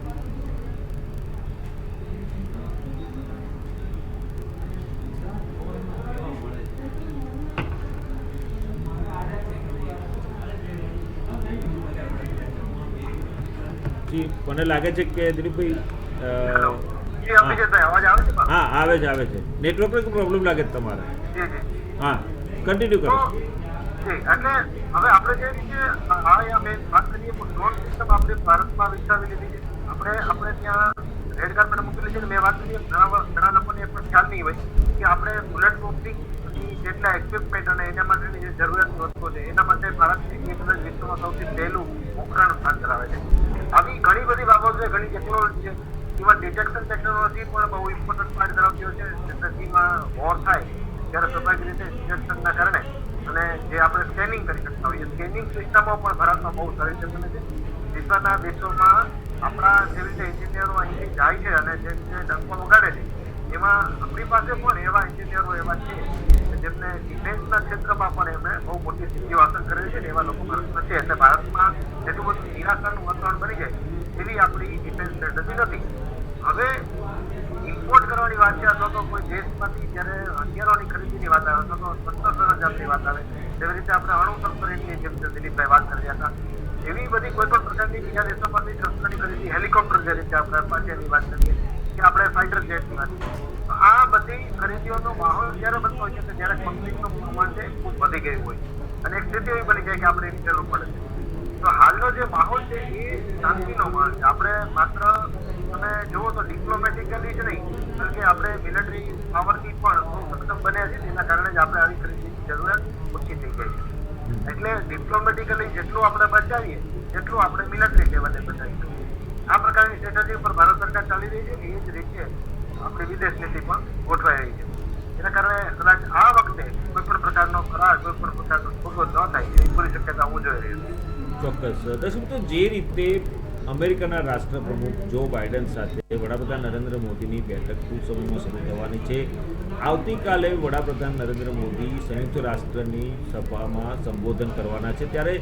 Speaker 2: મને લાગે છે કે દિલીપભાઈ,
Speaker 1: અવાજ આવે છે?
Speaker 2: હા, આવે છે, આવે છે. નેટવર્કનો પ્રોબ્લેમ લાગે છે તમારે? હા, કન્ટિન્યુ કરો.
Speaker 1: એટલે હવે આપણે જે રીતે વાત કરીએ તો ડ્રોન સિસ્ટમ આપણે ભારતમાં વિકસાવી લીધી છે. આપણે ત્યાં રેડ કાર્પેટ મૂકેલી છે. મેં વાત કરી, ઘણા લોકોને એ પણ ખ્યાલ નહીં હોય કે આપણે બુલેટ પ્રૂફિંગ જેટલા ઇક્વિપમેન્ટ અને એના માટેની જે જરૂરિયાતની વસ્તુઓ છે એના માટે ભારત એ કદાચ વિશ્વમાં સૌથી પહેલું ઉપકરણ સ્થાન ધરાવે છે. આવી ઘણી બધી બાબતો છે, ઘણી ટેકનોલોજી છે. ઇવન ડિટેક્શન ટેકનોલોજી પણ બહુ ઇમ્પોર્ટન્ટ પાર્ટ ધરાવતી હોય છે. જનરસીમાં વોર થાય ત્યારે સ્વાભાવિક રીતે ડિટેક્શનના કારણે અને જે આપણે સ્કેનિંગ કરી શકતા હોઈએ, સ્કેનિંગ સિસ્ટમો પણ ભારતમાં બહુ સારી છે. બને છે. વિશ્વના દેશોમાં આપણા જેવી રીતે એન્જિનિયરો અહીંથી જાય છે અને જે રીતે ડંકો વગાડે છે, એમાં આપણી પાસે પણ એવા એન્જિનિયરો એવા છે કે જેમને ડિફેન્સના ક્ષેત્રમાં પણ એમણે બહુ મોટી સિદ્ધિઓ હાંસલ કરેલી છે. એવા લોકો ભારતમાં છે. એટલે ભારતમાં એટલું બધું નિરાશાનું વાતાવરણ બની જાય એવી આપણી ડિફેન્સ સ્ટ્રેટેજી નથી. હવે ઇમ્પોર્ટ કરવાની વાત છે અથવા તો કોઈ દેશમાંથી જ્યારે હથિયારોની ખરીદીની વાત આવે અથવા તો શસ્ત્ર સરંજામની વાત આવે, જેવી રીતે આપણે અણુ સબમરીનની જેમ દિલીપભાઈ વાત કરી રહ્યા હતા, એવી બધી કોઈ પણ પ્રકારની બીજા દેશોમાંથી શસ્ત્રની ખરીદી, હેલિકોપ્ટર જે રીતે આપણે અપાચેની વાત કરીએ, કે આપણે ફાઇટર જેટ નથી. તો આ બધી ખરીદીઓનો માહોલ ત્યારે બનતો હોય છે કે જ્યારે કોન્ફ્લિક્ટનું પ્રમાણ છે ખૂબ વધી ગયું હોય અને એક સ્થિતિ એવી બની જાય કે આપણે એની જરૂર પડે છે. તો હાલનો જે માહોલ છે એ શાંતિનો માહોલ છે. આપણે માત્ર તમે જુઓ તો ડિપ્લોમેટિકલી જ નહીં, બલકે આપણે મિલિટરી પાવરથી પણ બહુ સક્ષમ બન્યા છે. તેના કારણે જ આપણે આવી ખરીદીની જરૂરિયાત ઓછી થઈ ગઈ છે. એટલે ડિપ્લોમેટિકલી જેટલું આપણે બચાવીએ એટલું આપણે મિલિટરી લેવલે બચાવી શકીએ. આ પ્રકારની સ્ટ્રેટેજી પર ભારત સરકાર ચાલી રહી છે. એ જ રીતે આપણી વિદેશ નીતિ પણ ગોઠવાઈ રહી છે. એના કારણે કદાચ આ વખતે કોઈ પણ પ્રકારનો કરાર, કોઈ પણ પ્રકારનો સોદો ન થાય એવી પૂરી શક્યતા હું જોઈ રહ્યો છું.
Speaker 2: ચોક્કસ. દર્શક મિત્રો, જે રીતે અમેરિકાના રાષ્ટ્રપ્રમુખ જો બાઇડન સાથે વડાપ્રધાન નરેન્દ્ર મોદીની બેઠક ટૂંક સમયમાં શરૂ થવાની છે. આવતીકાલે વડાપ્રધાન નરેન્દ્ર મોદી સંયુક્ત રાષ્ટ્રની સભામાં સંબોધન કરવાના છે. ત્યારે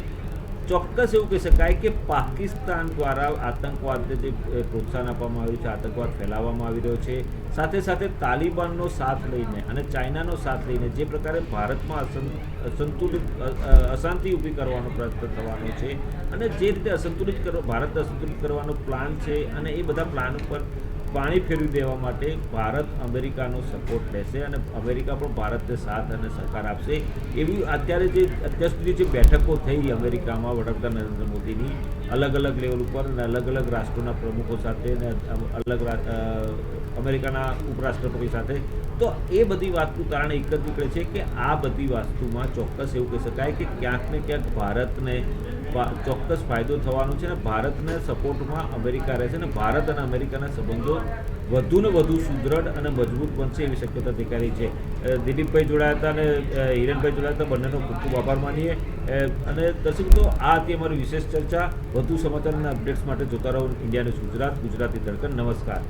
Speaker 2: ચોક્કસ એવું કહી શકાય કે પાકિસ્તાન દ્વારા આતંકવાદને જે પ્રોત્સાહન આપવામાં આવ્યું છે, આતંકવાદ ફેલાવવામાં આવી રહ્યો છે, સાથે સાથે તાલિબાનનો સાથ લઈને અને ચાઇનાનો સાથ લઈને જે પ્રકારે ભારતમાં અશાંતિ ઊભી કરવાનો પ્રયત્ન થવાનો છે અને જે રીતે ભારતને અસંતુલિત કરવાનો પ્લાન છે અને એ બધા પ્લાન ઉપર પાણી ફેરવી દેવા માટે ભારત અમેરિકાનો સપોર્ટ લેશે અને અમેરિકા પણ ભારતને સાથ અને સહકાર આપશે. એવી અત્યાર સુધી જે બેઠકો થઈ અમેરિકામાં વડાપ્રધાન નરેન્દ્ર મોદીની અલગ અલગ લેવલ ઉપર અને અલગ અલગ રાષ્ટ્રોના પ્રમુખો સાથે અને અમેરિકાના ઉપરાષ્ટ્રપતિ સાથે, તો એ બધી વાતનું કારણ એક જ નીકળે છે કે આ બધી વસ્તુમાં ચોક્કસ એવું કહી શકાય કે ક્યાંક ને ક્યાંક ભારતને ચોક્કસ ફાયદો થવાનો છે અને ભારતને સપોર્ટમાં અમેરિકા રહેશે અને ભારત અને અમેરિકાના સંબંધો વધુને વધુ સુદૃઢ અને મજબૂત બનશે એવી શક્યતા દેખાઈ રહી છે. દિલીપભાઈ જોડાયા હતા અને હિરેનભાઈ જોડાયા હતા. બંનેનો ખૂબ ખૂબ આભાર માનીએ. અને દર્શક મિત્રો, આ હતી અમારી વિશેષ ચર્ચા. વધુ સમાચાર અને અપડેટ્સ માટે જોતા રહો ઇન્ડિયા ન્યૂઝ ગુજરાત, ગુજરાતી ધડકન. નમસ્કાર.